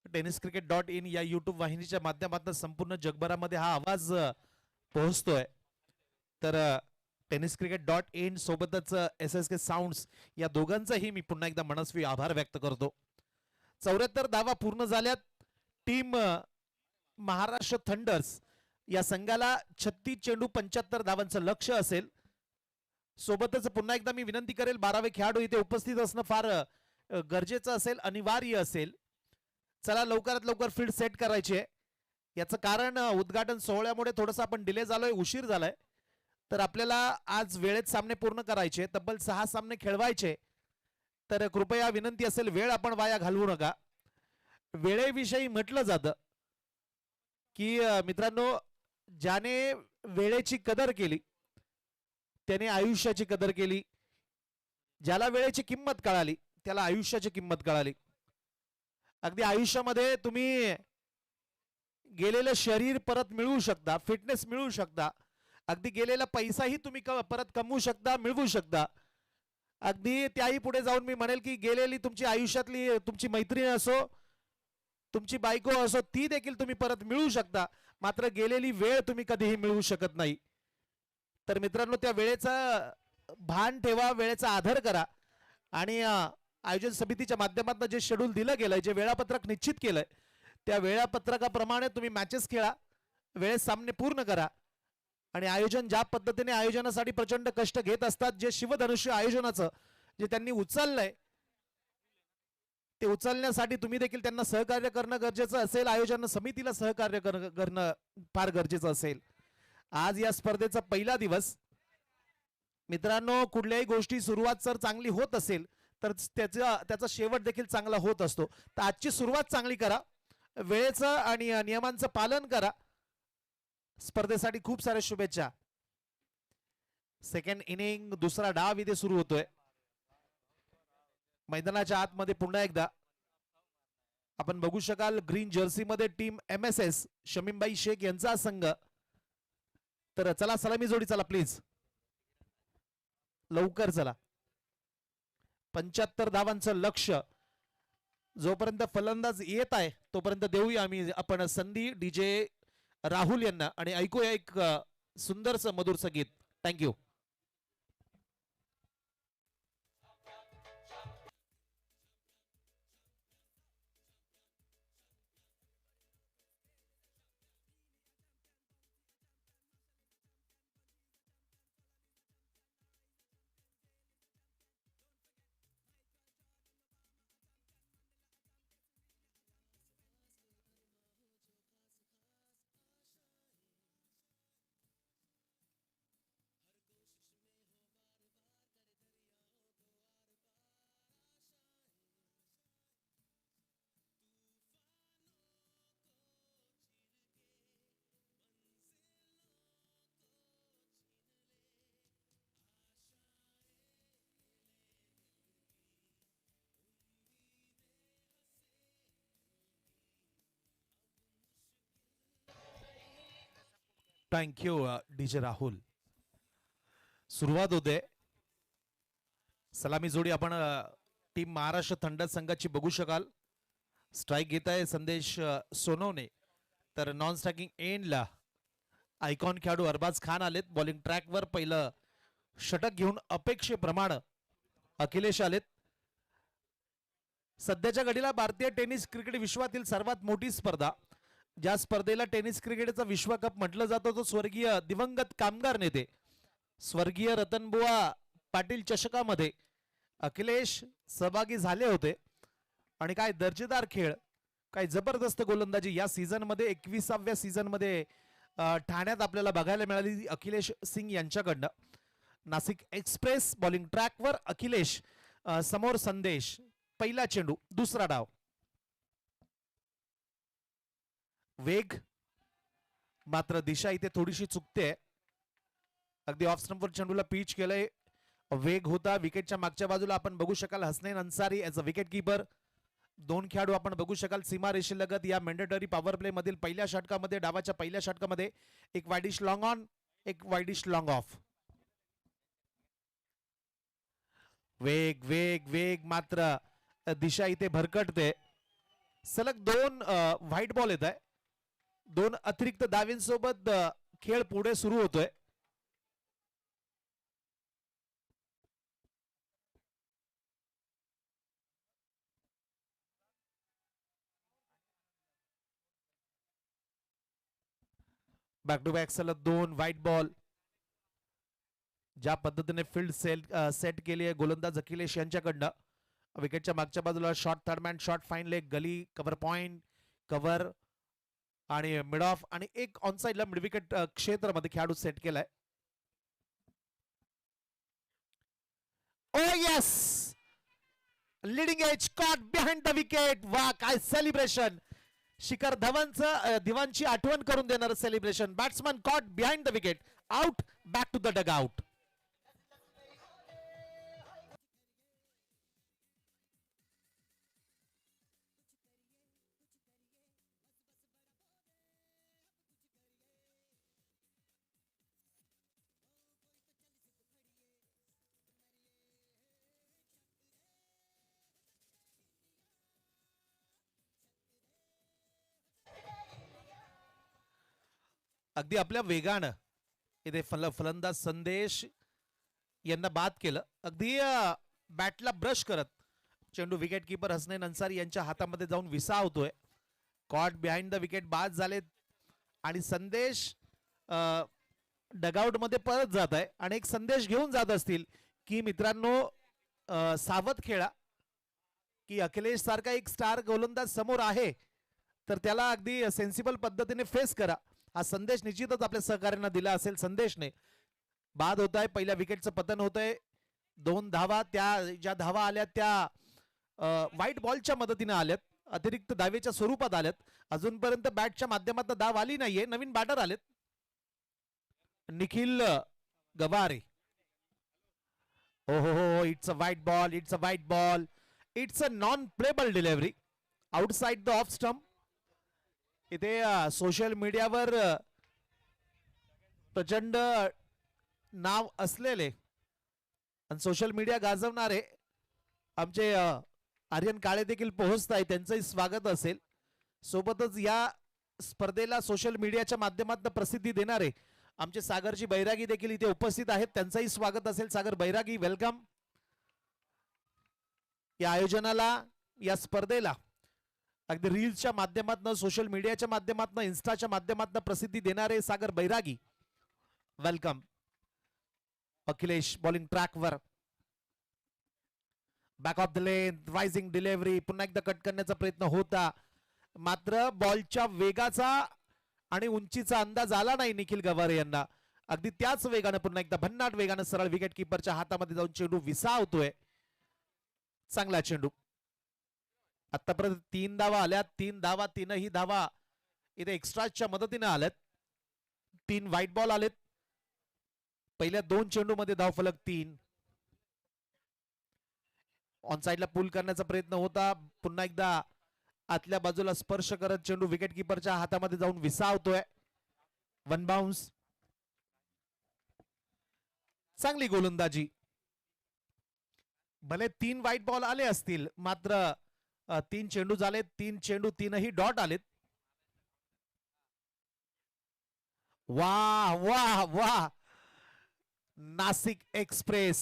tenniscricket.in या युट्यूब वाहिनीच्या माध्यमातून संपूर्ण जगभरामध्ये हा आवाज पोहोचतोय. तर tenniscricket.in सोबतच SSK साऊंड्स या दोघांचाही मी पुन्हा एकदा मनस्वी आभार व्यक्त करतो. 74 धावा पूर्ण झाल्यात. टीम महाराष्ट्र थंडर्स या संघाला 36 चेंडू 75 धावांचं लक्ष असेल. सोबतच पुन्हा एकदा मी विनंती करेल 12वे खेळाडू इथे उपस्थित असणं फार गरजेचं असेल, अनिवार्य असेल. चला लवकरात लवकर फील्ड सेट करायची आहे. याचं कारण उद्घाटन सोहळ्यामुळे थोडंसं आपण डिले झालोय, उशीर झालाय. तर आपल्याला आज वेळेत सामने पूर्ण करायचे, तब्बल 6 सामने खेळवायचे. तर कृपया विनंती असेल वेळ आपण वाया घालवू नका. वेळेविषयी म्हटलं जातं की मित्रांनो, ज्याने वेळेची कदर केली त्याने आयुष्याची कदर केली. ज्याला वेळेची किंमत कळाली त्याला आयुष्याची किंमत कळाली. अगदी आयुष्यामध्ये तुम्ही गेलेलं शरीर परत मिळवू शकता, फिटनेस मिळवू शकता, अगदी गेलेला पैसाही तुम्ही परत कमवू शकता, मिळवू शकता. अगदी त्याही पुढे जाऊन मी म्हणेल की गेलेली तुमची आयुष्यातली तुमची मैत्रीण असो, तुमची बायको असो, ती देखील तुम्ही परत मिळवू शकता. मात्र गेलेली वेळ तुम्ही कधीही मिळवू शकत नाही. तर मित्रांनो, त्या वेळेचा भान ठेवा, वेळेचा आदर करा. आणि आयोजन समितीच्या माध्यमातून जे शेड्यूल दिलं गेलंय, जे वेळापत्रक निश्चित केलंय, त्या वेळापत्रकाप्रमाणे तुम्ही मॅचेस खेळा, वेळेत सामने पूर्ण करा. आणि आयोजन ज्या पद्धतीने आयोजनासाठी प्रचंड कष्ट घेत असतात, जे शिवधनुष्य आयोजनाचं जे त्यांनी उचललंय, ते उचलण्यासाठी तुम्ही देखील त्यांना सहकार्य करणं गरजेचं असेल. आयोजन समितीला सहकार्य करणं फार गरजेचं असेल. आज या स्पर्धेचा पहिला दिवस. मित्रांनो, कुठल्याही गोष्टी सुरुवात जर चांगली होत असेल तर त्याचा शेवट देखील चांगला होत असतो. तर आजची सुरुवात चांगली करा, वेळेचं आणि नियमांचं पालन करा. स्पर्धेसाठी खूप साऱ्या शुभेच्छा. सेकंड इनिंग, दुसरा डाव इथे सुरू होतोय. मैदानाच्या आतमध्ये पुन्हा एकदा आपण बघू शकाल ग्रीन जर्सी मध्ये टीम MSS शमीमबाई शेख यांचा संघ. तर चला सलामी जोडी, चला प्लीज लवकर चला. 75 धावांचं लक्ष जोपर्यंत फलंदाज येत आहे तोपर्यंत देऊया आपण संधी DJ राहुल यांना आणि ऐकूया एक सुंदरसं मधुर संगीत. थँक्यू. Thank you DJ Rahul. सुरुवात होते. सलामी जोडी आपण टीम महाराष्ट्र थंडर संघाची बघू शकाल. स्ट्राइक घेत आहे संदेश सोनवणे. तर नॉन स्ट्रायकिंग एंडला आयकॉन खेळाडू अरबाज खान आलेत. बॉलिंग ट्रॅकवर पहिलं षटक घेऊन अपेक्षेप्रमाणे अखिलेश आलेत. सध्याच्या घडीला भारतीय टेनिस क्रिकेट विश्वातील सर्वात मोठी स्पर्धा, ज्या स्पर्धेला टेनिस क्रिकेटचा विश्वकप म्हटलं जातं, तो स्वर्गीय दिवंगत कामगार नेते स्वर्गीय रतनबुवा पाटील चषकामध्ये अखिलेश सहभागी झाले होते. आणि काय दर्जेदार खेळ, काय जबरदस्त गोलंदाजी या सीझन मध्ये 21व्या सीझन मध्ये ठाण्यात आपल्याला बघायला मिळाली अखिलेश सिंग यांच्याकडनं. नाशिक एक्सप्रेस बॉलिंग ट्रॅकवर अखिलेश समोर संदेश. पहिला चेंडू, दुसरा डाव. वेग मात्र दिशा इथे थोडीशी चुकते. अगदी ऑफ स्टंपवर चेंडूला पिच केलंय. वेग होता. विकेटच्या मागच्या बाजूला आपण बघू शकाल Hasnain Ansari as a wicket keeper. 2 खेळाडू आपण बघू शकाल सीमा रेषेलगत या मॅन्डेटरी पॉवर प्ले मधील पहिल्या षटकामध्ये, डावाच्या पहिल्या षटकामध्ये एक वाईडिश लॉंग ऑन, एक वाईडिश लॉंग ऑफ. वेग वेग वेग मात्र दिशा इथे भरकटते. सलग 2 व्हाईट बॉल येत आहे. 2 अतिरिक्त धावींसोबत खेळ पुढे सुरू होतोय. बॅक टू बॅक सलग 2 व्हाईट बॉल. ज्या पद्धतीने फील्ड सेट केली आहे गोलंदाज अखिलेश यांच्याकडनं. विकेटच्या मागच्या बाजूला short third man, short fine leg, gully, cover point, cover आणि मिड ऑफ आणि एक ऑन साइडला मिड विकेट क्षेत्रामध्ये खेळाडू सेट केलाय. Oh yes, leading edge caught behind the wicket. वा काय सेलिब्रेशन. शिखर धवनची आठवण करून देणारं celebration. Batsman caught behind the wicket, out, back to the dugout. अगदी आपल्या वेगानं इथे फलंदाज संदेश यांना बाद केलं. अगदी बॅटला ब्रश करत चेंडू विकेट किपर हसनैन अन्सारी यांच्या हातामध्ये जाऊन विसावतोय. कॉट बिहाइंड द विकेट, बाद झालेत आणि संदेश डगआउट मध्ये परत जात आहे आणि एक संदेश घेऊन जात असतील की मित्रांनो सावध खेळा, की अखिलेश सारखा एक स्टार गोलंदाज समोर आहे तर त्याला अगदी सेन्सिबल पद्धतीने फेस करा. हा संदेश निश्चितच आपल्या सहकार्यांना दिला असेल. संदेशने बाद होत आहे, पहिल्या विकेटचं पतन होत आहे. 2 धावा, त्या ज्या धावा आल्या त्या व्हाईट बॉलच्या मदतीने आल्यात, अतिरिक्त धावेच्या स्वरूपात आल्यात. अजूनपर्यंत बॅटच्या माध्यमातून धाव आली नाहीये. नवीन बॅटर आलेत, निखिल गवारे. हो हो हो, it's a white ball, it's a white ball, it's a non payable delivery outside the off stump. इथे सोशल मीडियावर प्रचंड नाव असलेले आणि सोशल मीडिया गाजवणारे आमचे आर्यन काळे देखील पोहोचत आहे, त्यांचंही स्वागत असेल. सोबतच या स्पर्धेला सोशल मीडियाच्या माध्यमातून प्रसिद्धी देणारे आमचे सागरजी बैरागी देखील इथे उपस्थित आहेत, त्यांचंही स्वागत असेल. सागर बैरागी, वेलकम. या आयोजनाला, या स्पर्धेला अगदी रील्सच्या माध्यमातून, सोशल मीडियाच्या माध्यमातून, इन्स्टाच्या माध्यमातून प्रसिद्धी देणारे सागर बैरागी, वेलकम. अखिलेश बॉलिंग ट्रॅकवर, back of the lane, rising delivery. पुन्हा एकदा कट करण्याचा प्रयत्न होता, मात्र बॉलच्या वेगाचा आणि उंचीचा अंदाज आला नाही निखिल गवारे यांना. अगदी त्याच वेगानं, पुन्हा एकदा भन्नाट वेगानं सरळ विकेट किपरच्या हातामध्ये जाऊन चेंडू विसावतोय. चांगला चेंडू. आतापर्यंत 3 धावा आल्यात, 3 धावा, 3ही धावा इथे एक्स्ट्राच्या मदतीने आल्यात. 3 व्हाईट बॉल आलेत. पहिल्या 2 चेंडू मध्ये धाव फलक 3. ऑन साइडला पुल करण्याचा प्रयत्न होता, पुन्हा एकदा आतल्या बाजूला स्पर्श करत चेंडू विकेट किपरच्या हातामध्ये जाऊन विसावतोय. 1 बाउन्स. चांगली गोलंदाजी. भले 3 व्हाईट बॉल आले असतील, मात्र 3 चेंडू झाले, 3 चेंडू 3ही डॉट आलेत. वाह वाह वाह, नाशिक एक्सप्रेस.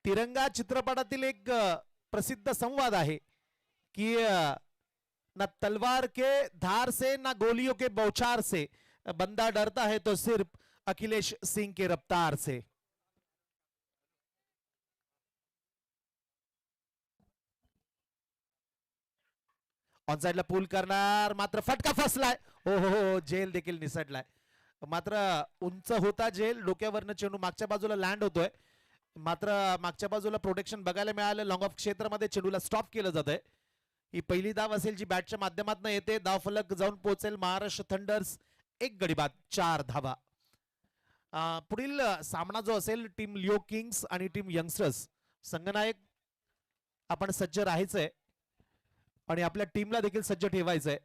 तिरंगा चित्रपटातील एक प्रसिद्ध संवाद आहे की ना तलवार के धार से ना गोलियों के बौछार से बंदा डरता है तो सिर्फ अखिलेश सिंह के रफ्तार से. ऑन साइडला पूल करणार, मात्र फटका फसलाय. हो हो हो, झेल देखील निसटलाय. मात्र उंच होता झेल, डोक्यावरनं चेंडू मागच्या बाजूला लँड होतोय. मात्र मागच्या बाजूला प्रोटेक्शन बघायला मिळालं. लॉंग ऑफ क्षेत्रामध्ये चेंडूला स्टॉप केलं जात आहे. ही पहिली धाव असेल जी बॅटच्या माध्यमातून येते. धाव फलक जाऊन पोहोचेल महाराष्ट्र थंडर्स 1 गडी बाद, 4 धावा. पुढील सामना जो असेल टीम लिओ किंग्स आणि टीम यंगस्टर्स, संघनायक आपण सज्ज राहायचंय आणि आपल्या टीमला देखील सज्ज ठेवायचंय.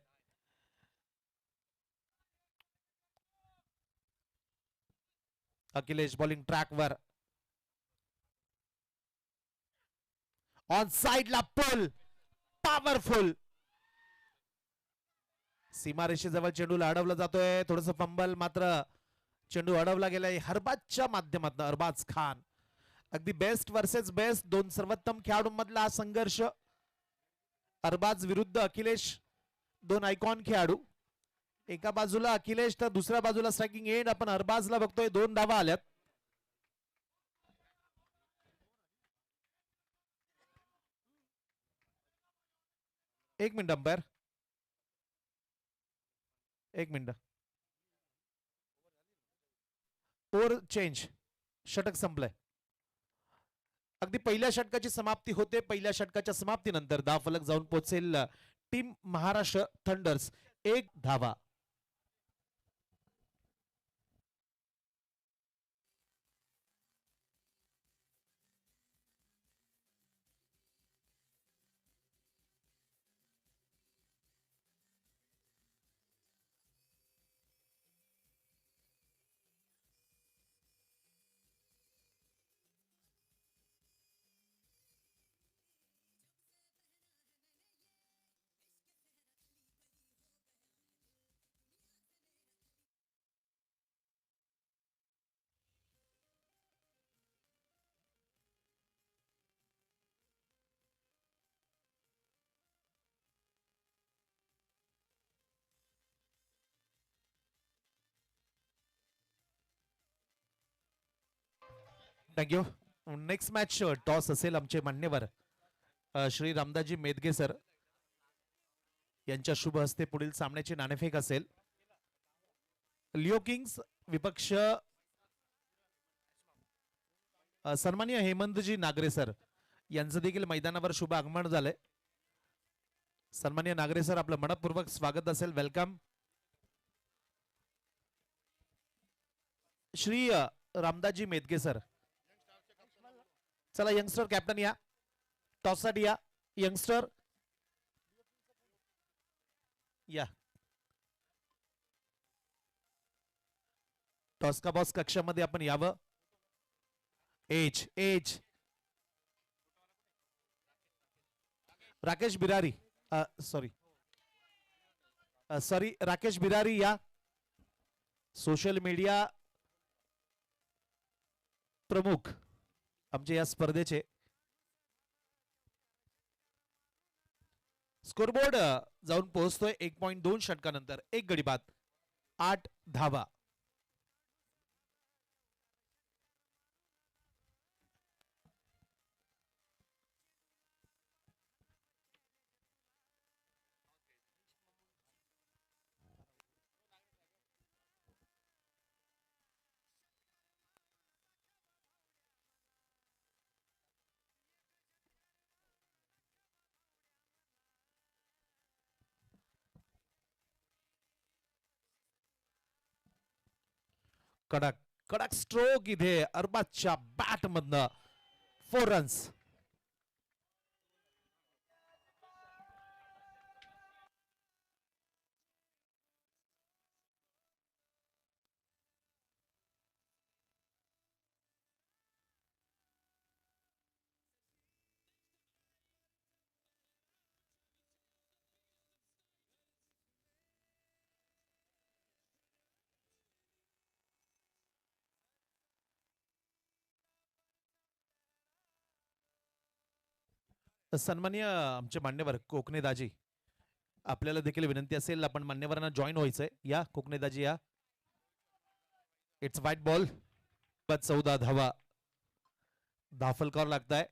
अखिलेश बॉलिंग ट्रॅकवर, ऑन साइडला पुल, पॉवरफुल. सीमारेषेजवळ चेंडूला अडवला जातोय, थोडंसं फंबल, मात्र चेंडू अडवला गेलाय हरबाजच्या माध्यमातून. अरबाज खान, अगदी बेस्ट वर्सेस बेस्ट, 2 सर्वोत्तम खेळाडूंमधला हा संघर्ष. अरबाज विरुद्ध अखिलेश, 2 आयकॉन खेळाडू. एका बाजूला अखिलेश तर दुसऱ्या बाजूला स्ट्रायकिंग एंड. आपण अरबाजला बघतोय 2 धावा आल्यात. एक मिनिट अंपायर, एक मिनिट. ओव्हर चेंज, षटक संपलंय. अगदी पहिल्या षटकाची समाप्ती होते. पहिल्या षटकाच्या समाप्तीनंतर धावफलक जाऊन पोहोचेल टीम महाराष्ट्र थंडर्स. 1 धावा. थँक्यू. नेक्स्ट मॅच टॉस असेल. आमचे मान्यवर श्री रामदासजी मेदगे सर यांच्या शुभ हस्ते पुढील सामन्याची नाणेफेक असेल. लिओ किंग्स विपक्ष सन्माननीय हेमंतजी नागरे सर यांचं देखील मैदानावर शुभ आगमन झालंय. सन्माननीय नागरे सर, आपलं मनपूर्वक स्वागत असेल. वेलकम. श्री रामदासजी मेदगे सर, चला यंगस्टर कॅप्टन या, टॉस साठी या. यंगस्टर या. टॉस का बॉस कक्षामध्ये आपण यावं. एज एज राकेश बिरारी, सॉरी सॉरी राकेश बिरारी या. सोशल मीडिया प्रमुख आमच्या या स्पर्धेचे. स्कोरबोर्ड जाऊन पोहोचतोय 1.2 षटकानंतर. 1 गडी बाद, 8 धावा. कडक कडक स्ट्रोक इथे अरबाजच्या बॅट मधनं. 4 रन्स. सन्माननीय आमचे मान्यवर कोकणे दाजी, आपल्याला देखील विनंती असेल, आपण मान्यवरांना जॉईन व्हायचंय. या कोकणे दाजी या. It's white ball. 14 धावा. धाफलकावर लागताय.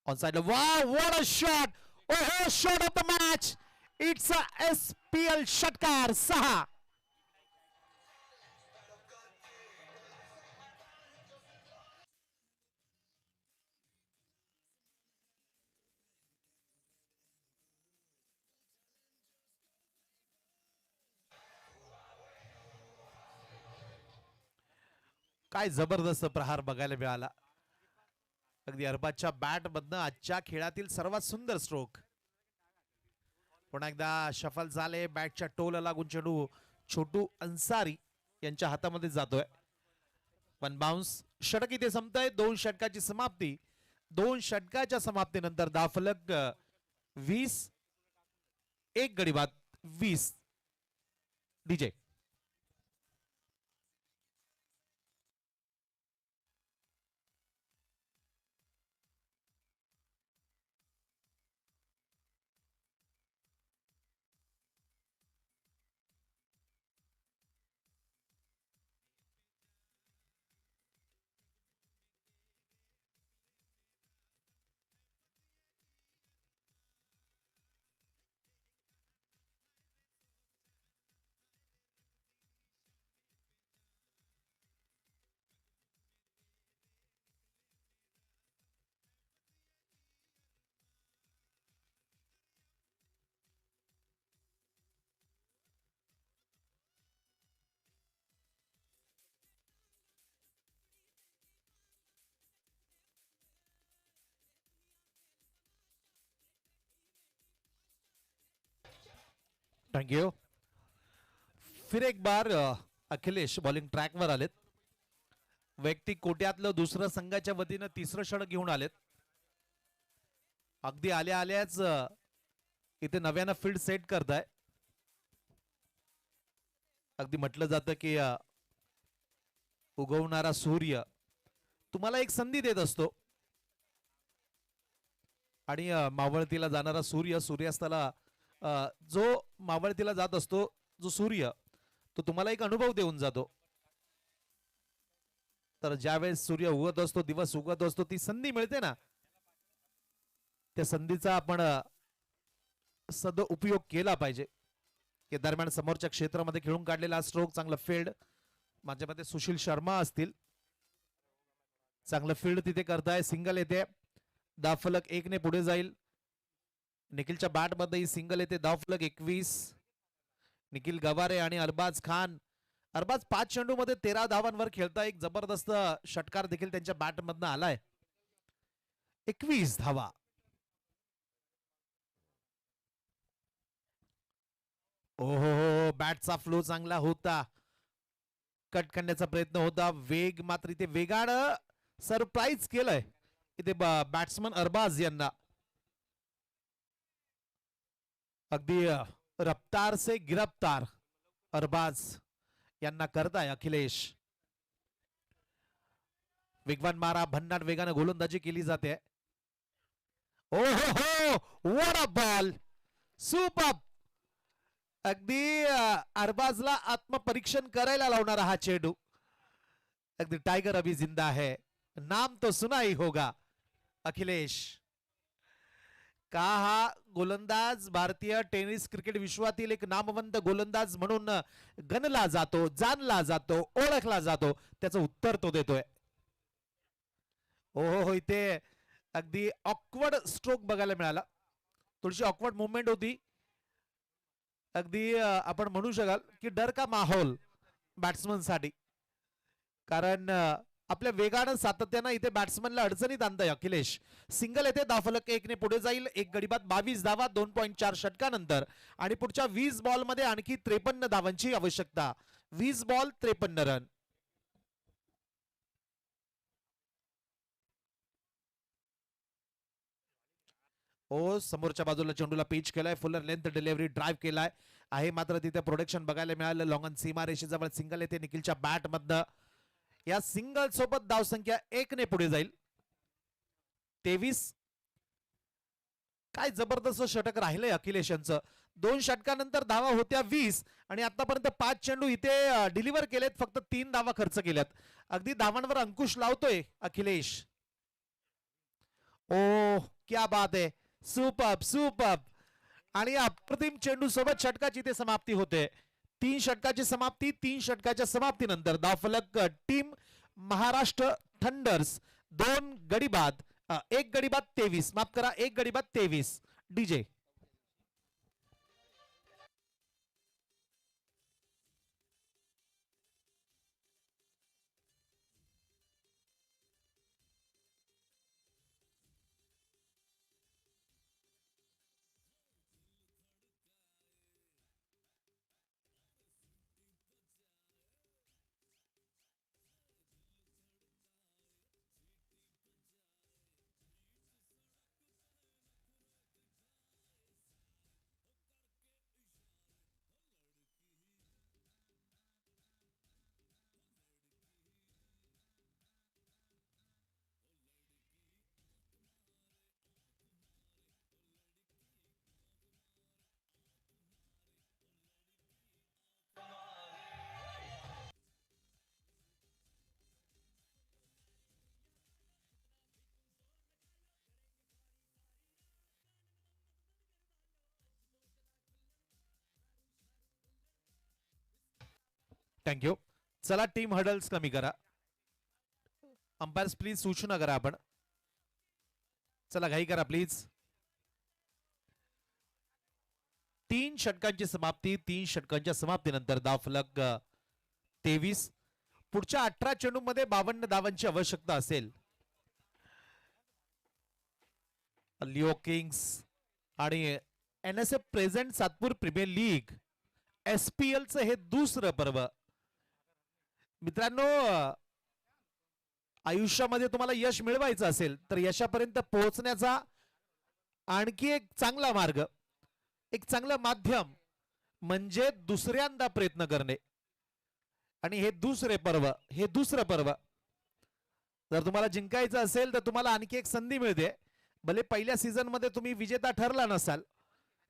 On side. Wow, what a shot. ओहो, shot of the match. It's a SPL षटकार 6. काय जबरदस्त प्रहार बघायला मिळाला. अगदी अरबाजच्या बॅट मधनं आजच्या खेळातील सर्वात सुंदर स्ट्रोक. पुन्हा एकदा शफल झाले. बॅटच्या टोला लागून चेंडू छोटू अन्सारी यांच्या हातामध्ये जातोय. पण बाउन्स. षटक इथे संपतंय. 2 षटकाची समाप्ती. 2 षटकाच्या समाप्तीनंतर धाफलक 20. 1 गडी बाद, 20. डीजे. थँक्यू. फिर एक बार अखिलेश बॉलिंग ट्रॅकवर आलेत. वैयक्तिक कोट्यातलं दुसरं संघाच्या वतीनं तिसरं षटक घेऊन आलेत. अगदी आल्या आल्याच इथे नव्यानं फील्ड सेट करताय. अगदी म्हटलं जातं की उगवणारा सूर्य तुम्हाला एक संधी देत असतो आणि मावळतीला जाणारा सूर्य सूर्यास्ताला जो मावळतीला जात असतो जो सूर्य तो तुम्हाला एक अनुभव देऊन जातो. तर ज्यावेळेस सूर्य उगत असतो दिवस उगत असतो ती संधी मिळते ना त्या संधीचा आपण सदुपयोग केला पाहिजे. की दरम्यान समोरच्या क्षेत्रामध्ये खेळून काढलेला स्ट्रोक चांगला फील्ड माझ्या मते सुशील शर्मा असतील. चांगलं फील्ड तिथे करताय. सिंगल येते. धावफलक 1 ने पुढे जाईल. निखिलच्या बॅट मध्ये सिंगल येते. धावफलक 21. निखिल गवारे आणि अरबाज खान. अरबाज 5 चेंडू मध्ये 13 धावांवर खेळता. एक जबरदस्त षटकार देखील त्यांच्या बॅट मधनं आलाय. 21 धावा. ओहो बॅटचा फ्लो चांगला होता. कट करण्याचा प्रयत्न होता. वेग मात्र इथे वेगानं सरप्राईज केलंय इथे बॅट्समन अरबाज यांना. अगदी रफ्तार से गिरफ्तार अरबाज यांना करताय अखिलेश. वेगवान मारा भन्नाट वेगानं गोलंदाजी केली जाते. ओ हो व्हाट अ बॉल. सुपर. अगदी अरबाजला आत्मपरीक्षण करायला लावणारा हा चेंडू. अगदी टाइगर अभी जिंदा है नाम तो सुना ही होगा. अखिलेश का हा गोलंदाज भारतीय टेनिस क्रिकेट विश्वातील एक नामवंत गोलंदाज म्हणून गणला जातो जाणला जातो ओळखला जातो त्याचं उत्तर तो देतोय. हो इथे अगदी ऑकवर्ड स्ट्रोक बघायला मिळाला. थोडीशी ऑकवर्ड मुवमेंट होती. अगदी आपण म्हणू शकाल की डर का माहोल बॅट्समन साठी. कारण आपल्या वेगानं सातत्यानं इथे बॅट्समनला अडचणीत आणताय अखिलेश. सिंगल येथे धावफलक 1 ने पुढे जाईल. एक गडीबाद 22 धावा 2.4 षटकानंतर आणि पुढच्या 20 बॉल मध्ये आणखी 53 धावांची आवश्यकता. 20 बॉल 53 रन. ओ समोरच्या बाजूला चेंडूला पिच केलाय. फुलर लेंथ डिलिव्हरी ड्राईव्ह केलाय आहे मात्र तिथे प्रोडक्शन बघायला मिळालं. लॉंगन सीमारेषेजवळ सिंगल येथे निखिलच्या बॅट मधनं. या सिंगल सोबत धावसंख्या 1 ने पुढे जाईल. 23. काय जबरदस्त षटक राहिलंय अखिलेश यांचं. 2 षटकानंतर धावा होत्या 20 आणि आतापर्यंत 5 चेंडू इथे डिलिव्हर केलेत. फक्त 3 धावा खर्च केल्यात. अगदी धावांवर अंकुश लावतोय अखिलेश. ओ क्या बात आहे. Super super. आणि अप्रतिम चेंडू सोबत षटकाची इथे समाप्ती होते. 3 षटकाची समाप्ती. 3 षटकाच्या समाप्तीनंतर धावफलक टीम महाराष्ट्र थंडर्स 2 गडी बाद 1 गडी बाद 23. माफ करा 1 गडी बाद 23. DJ thank you. चला टीम हडल्स कमी करा. अंपायर्स प्लीज सूचना करा आपण. चला घाई करा प्लीज. 3 षटकांची समाप्ती. 3 षटकांच्या समाप्तीनंतर धावफलक 23. पुढच्या 18 चेंडू मध्ये 52 धावांची आवश्यकता असेल. लिओ किंग्स आणि NSF present Satpur premier league SPL चं हे दुसरं पर्व. मित्रांनो, आयुष्यामध्ये तुम्हाला यश मिळवायचं असेल तर यशापर्यंत पोहोचण्याचा आणखी एक चांगला मार्ग, एक चांगलं माध्यम म्हणजे दुसऱ्यांदा प्रयत्न करणे. आणि हे दुसरं पर्व जर तुम्हाला जिंकायचं असेल तर तुम्हाला आणखी एक संधी मिळते. भले पहिल्या सीझन मध्ये तुम्ही विजेता ठरला नसाल,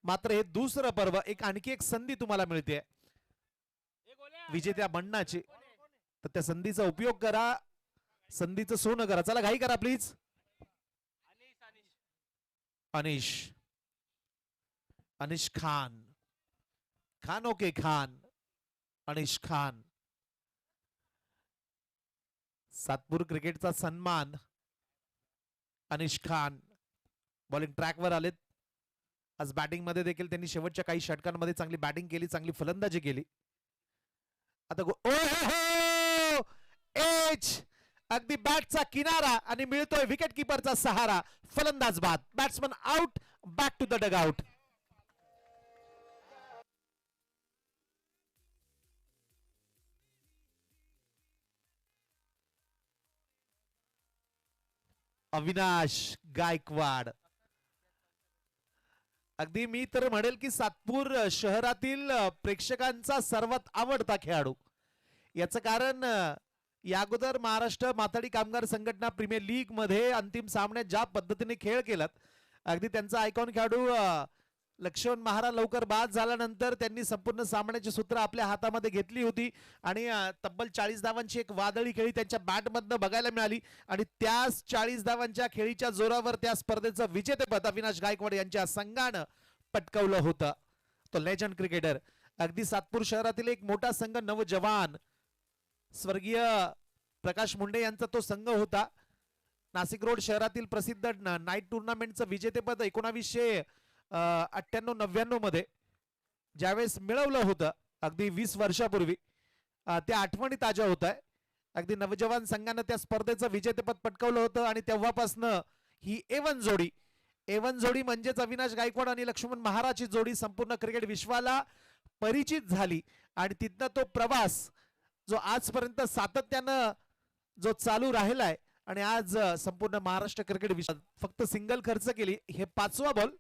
मात्र हे दुसरं पर्व एक आणखी एक संधी तुम्हाला मिळते विजेत्या बनण्याची. तर त्या संधीचा उपयोग करा, संधीचं सोनं करा. चला घाई करा प्लीज. अनिश खान ओके खान अनिश खान. सातपूर क्रिकेटचा सन्मान. अनिश खान बॉलिंग ट्रॅकवर आलेत. आज बॅटिंग मध्ये देखील त्यांनी शेवटच्या काही षटकांमध्ये चांगली बॅटिंग केली, चांगली फलंदाजी केली. आता एच अगदी बॅटचा किनारा आणि मिळतोय विकेट कीपरचा सहारा. फलंदाज बाद, batsman out, back to the dugout. Avinash Gaikwad. अगदी मी तर म्हणेल की सातपूर शहरातील प्रेक्षकांचा सर्वात आवडता खेळाडू. याचं कारण या अगोदर महाराष्ट्र माथाडी कामगार संघटना प्रीमियर लीग मध्ये अंतिम सामन्यात ज्या पद्धतीने खेळ केलात, अगदी त्यांचा आयकॉन खेळाडू लक्ष्मण महारा लवकर बाद झाल्यानंतर त्यांनी संपूर्ण सामन्याची सूत्र आपल्या हातामध्ये घेतली होती आणि तब्बल 40 धावांची एक वादळी खेळी त्यांच्या बॅटमधनं बघायला मिळाली. आणि त्याच 40 धावांच्या खेळीच्या जोरावर त्या स्पर्धेचं विजेतेपद अविनाश गायकवाड यांच्या संघानं पटकावलं होतं. तो लेजंड क्रिकेटर. अगदी सातपूर शहरातील एक मोठा संघ नवजवान स्वर्गीय प्रकाश मुंडे यांचा तो संघ होता. नाशिक रोड शहरातील प्रसिद्ध नाईट टुर्नामेंटचं विजेतेपद 1998-99 मध्ये ज्यावेळेस मिळवलं होतं, अगदी 20 वर्षापूर्वी, त्या आठवणी ताज्या होत आहे. अगदी नवजवान संघानं त्या स्पर्धेचं विजेतेपद पटकावलं होतं आणि तेव्हापासनं ही एवन जोडी म्हणजेच अविनाश गायकवाड आणि लक्ष्मण महाराची जोडी संपूर्ण क्रिकेट विश्वाला परिचित झाली. आणि तिथनं तो प्रवास जो आजपर्यंत सातत्यानं जो चालू राहिलाय आणि आज संपूर्ण महाराष्ट्र क्रिकेट विश्वात फक्त सिंगल खर्च केली. हे 5वा बॉल.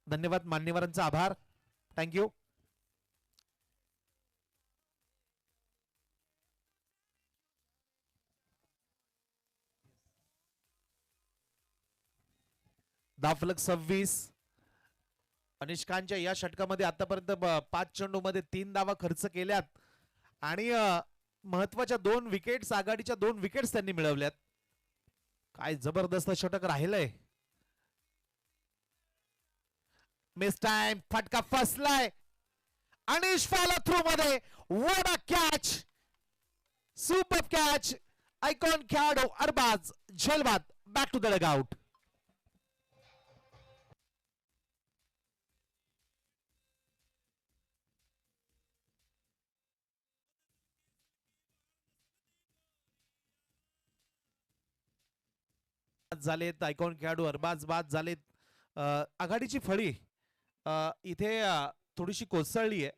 धन्यवाद, मान्यवरांचा आभार, थँक्यू. धावफलक 26. अनिश खानच्या या षटकामध्ये आतापर्यंत 5 चेंडूमध्ये 3 धावा खर्च केल्यात आणि महत्वाच्या 2 विकेट्स, आघाडीच्या 2 विकेट्स त्यांनी मिळवल्यात. काय जबरदस्त षटक राहिलंय. मिस टाइम, फटका फसलाय. अनिश फॉलो थ्रू मध्ये. What a catch, super catch. Icon खेळाडू अरबाज झेलवाद, बॅक टू द डगआउट. झालेत, आयकॉन खेळाडू अरबाज बाद झालेत. आघाडीची फळी इथे थोडीशी कोसळली आहे.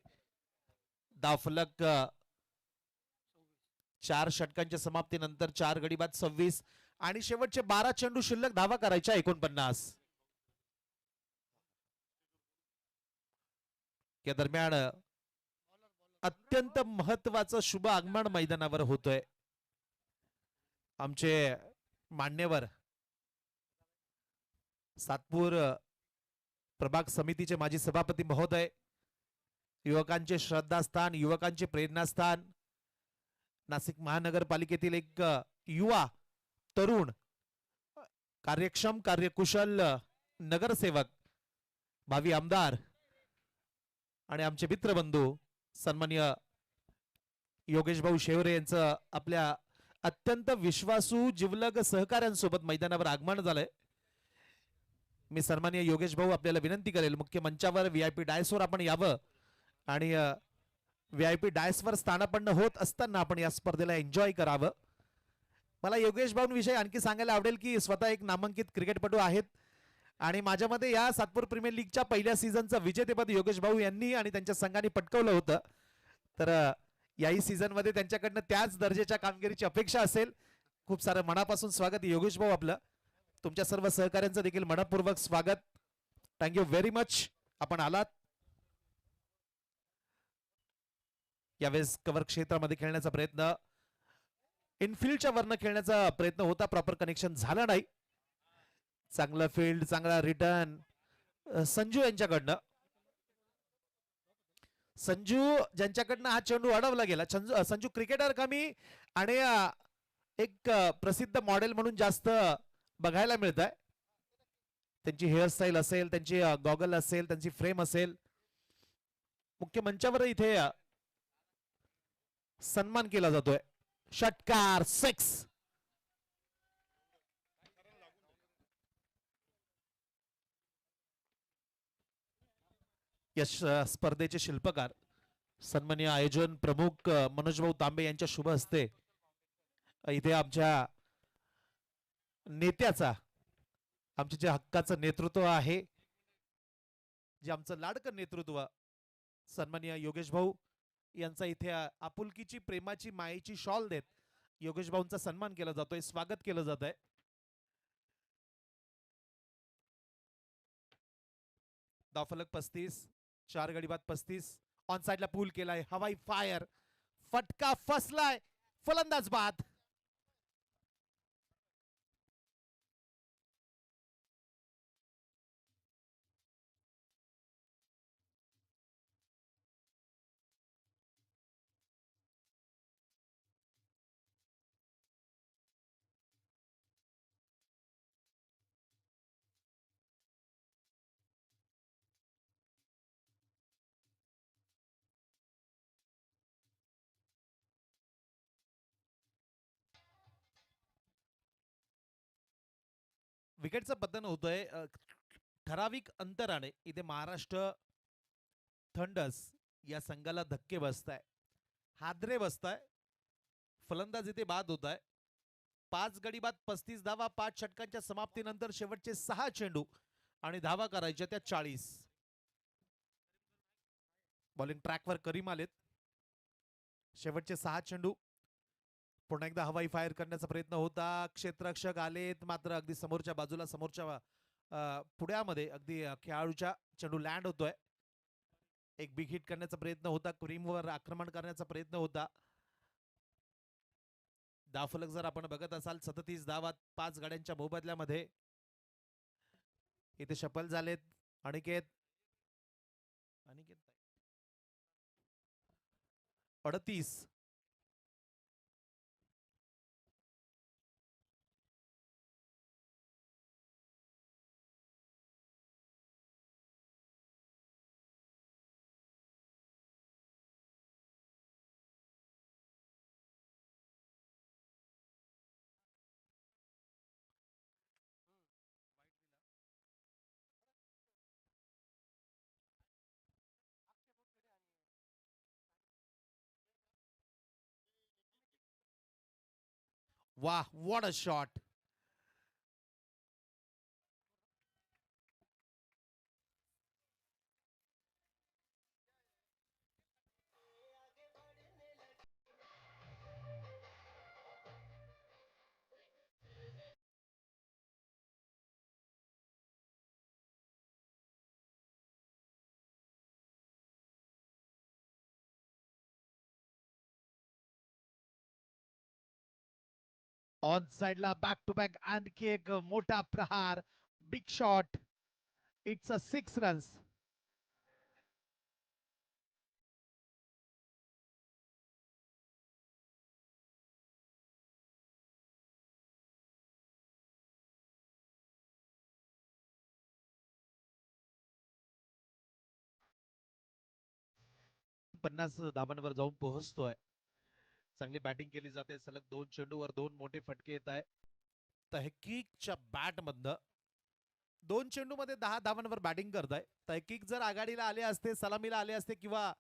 धावफलक 4 षटकांच्या समाप्तीनंतर 4 गडी बाद 26 आणि शेवटचे 12 चेंडू शिल्लक, धावा करायच्या 49. या दरम्यान अत्यंत महत्वाचं शुभ आगमन मैदानावर होतोय. आमचे मान्यवर सातपूर प्रभाग समितीचे माजी सभापती महोदय, युवकांचे श्रद्धास्थान, युवकांचे प्रेरणास्थान, नाशिक महानगरपालिकेतील एक युवा तरुण कार्यक्षम कार्यकुशल नगरसेवक, भावी आमदार आणि आमचे मित्रबंधू सन्माननीय योगेश भाऊ शेवरे यांचं आपल्या अत्यंत विश्वासू जिवलग सहकाऱ्यांसोबत मैदानावर आगमन झालंय. मी सन्माननीय योगेश भाऊ आपल्याला विनंती करेल, मुख्य मंचावर VIP डायसवर आपण यावं आणि VIP डायसवर स्थानापन्न होत असताना आपण या स्पर्धेला एन्जॉय करावं. मला योगेश भाऊंविषयी आणखी सांगायला आवडेल की स्वतः एक नामांकित क्रिकेटपटू आहेत आणि माझ्या मते या सातपूर प्रीमियर लीगच्या पहिल्या सीझनचं विजेतेपद योगेश भाऊ यांनी आणि त्यांच्या संघाने पटकवलं होतं. तर याही सीझन मध्ये त्यांच्याकडनं त्याच दर्जाच्या कामगिरीची अपेक्षा असेल. खूप सारं मनापासून स्वागत योगेश भाऊ आपलं. तुमच्या सर्व सहकाऱ्यांचं देखील मनपूर्वक स्वागत. थँक्यू व्हेरी मच आपण आलात. यावेळेस कव्हर क्षेत्रामध्ये खेळण्याचा प्रयत्न, इनफिल्डच्या वरनं खेळण्याचा प्रयत्न होता, प्रॉपर कनेक्शन झालं नाही. चांगला फील्ड, चांगला रिटर्न संजू यांच्याकडनं. संजू ज्यांच्याकडनं हा चेंडू अडवला गेला. संजू क्रिकेटर कमी आणि एक प्रसिद्ध मॉडेल म्हणून जास्त बघायला मिळत आहे. त्यांची हेअरस्टाईल असेल, त्यांची गॉगल असेल, त्यांची फ्रेम असेल, मुख्य मंचावर इथे सन्मान केला जातोय. षटकार 6. या स्पर्धेचे शिल्पकार सन्माननीय आयोजन प्रमुख मनोज भाऊ तांबे यांच्या शुभ हस्ते इथे आमच्या नेत्याचा, आमच्या जे हक्काचं नेतृत्व आहे, जे आमचं लाडकं नेतृत्व सन्माननीय योगेश भाऊ यांचा इथे आपुलकीची, प्रेमाची, मायेची शॉल देत योगेश भाऊंचा सन्मान केला जातोय, स्वागत केलं जात आहे. धावफलक 35, 4 गडी बाद 35. ऑन साइडला पूल केलाय, हवाई फायर, फटका फसलाय, फलंदाज बाद. विकेटचं पतन होतंय ठराविक अंतराने. इथे महाराष्ट्र थंडर्स या संघाला धक्के बसताय, हादरे बसताय. फलंदाज इथे बाद होत आहे. 5 गडी बाद 35 धावा, 5 षटकांच्या समाप्तीनंतर शेवटचे 6 चेंडू आणि धावा करायच्या त्या 40. बॉलिंग ट्रॅकवर करीम आलेत. शेवटचे 6 चेंडू. पुन्हा एकदा हवाई फायर करण्याचा प्रयत्न होता, क्षेत्ररक्षक आलेत, मात्र अगदी समोरच्या बाजूला, समोरच्या पुढ्यामध्ये अगदी खेळाडूच्या चेंडू लँड होतोय. एक बिग हिट करण्याचा प्रयत्न होता, करीमवर आक्रमण करण्याचा प्रयत्न होता. धावफलक जर आपण बघत असाल 37 धावा 5 गाड्यांच्या मोबदल्यामध्ये. इथे शफल झालेत अनिकेत 38. वाह, व्हाट अ शॉट. ऑन साइडला बॅक टू बॅक आणखी एक मोठा प्रहार, big shot. It's a 6 runs. पन्नास धाबांवर जाऊन पोहोचतोय. चांगली बॅटिंग केली जाते. सलग 2 चेंडूवर 2 मोठे फटके येत आहे. तहकीकच्या बॅट मधनं 2 चेंडू मध्ये 10 धावांवर बॅटिंग करताय. तहकीक जर आघाडीला आले असते, सलामीला आले असते किंवा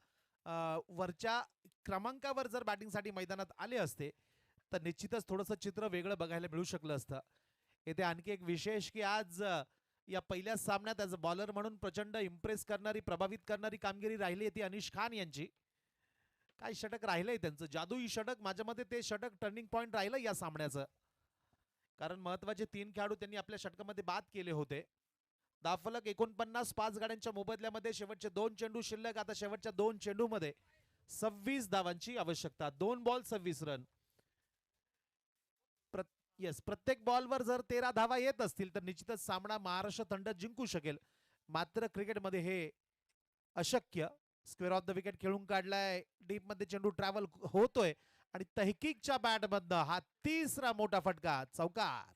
वरच्या क्रमांकावर जर बॅटिंगसाठी मैदानात आले असते तर निश्चितच थोडंसं चित्र वेगळं बघायला मिळू शकलं असतं. येथे आणखी एक विशेष की आज या पहिल्या सामन्यात ॲज अ बॉलर म्हणून प्रचंड इम्प्रेस करणारी, प्रभावित करणारी कामगिरी राहिली ती अनिश खान यांची. काय षटक राहिलंय त्यांचं, जादुई षटक. माझ्या मते ते षटक टर्निंग पॉईंट राहिलं या सामन्याचं, कारण महत्वाचे 3 खेळाडू त्यांनी आपल्या षटकामध्ये बाद केले होते. धावफलक 49, 5 गाड्यांच्या मोबदल्यामध्ये शेवटचे 2 चेंडू शिल्लक. आता शेवटच्या 2 चेंडूमध्ये 26 धावांची आवश्यकता. 2 बॉल 26 रन. प्रत्येक बॉलवर जर 13 धावा येत असतील तर निश्चितच सामना महाराष्ट्र संघ जिंकू शकेल. मात्र क्रिकेटमध्ये हे अशक्य. स्क्वेअर ऑफ द विकेट खेळून काढलाय, डीप मध्ये चेंडू ट्रॅव्हल होतोय आणि तहकीकच्या बॅटमधनं हा तिसरा मोठा फटका, चौकार.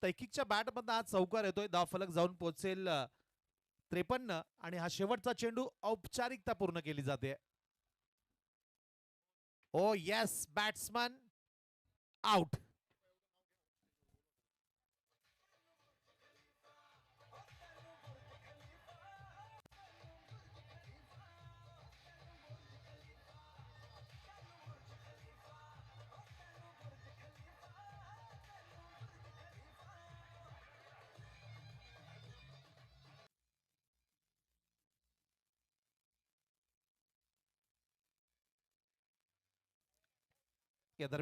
तैकिकच्या बॅटमधनं हा चौकार येतोय. धावफलक जाऊन पोहोचेल 53 आणि हा शेवटचा चेंडू औपचारिकता पूर्ण केली जाते. ओ येस, बॅट्समन आउट.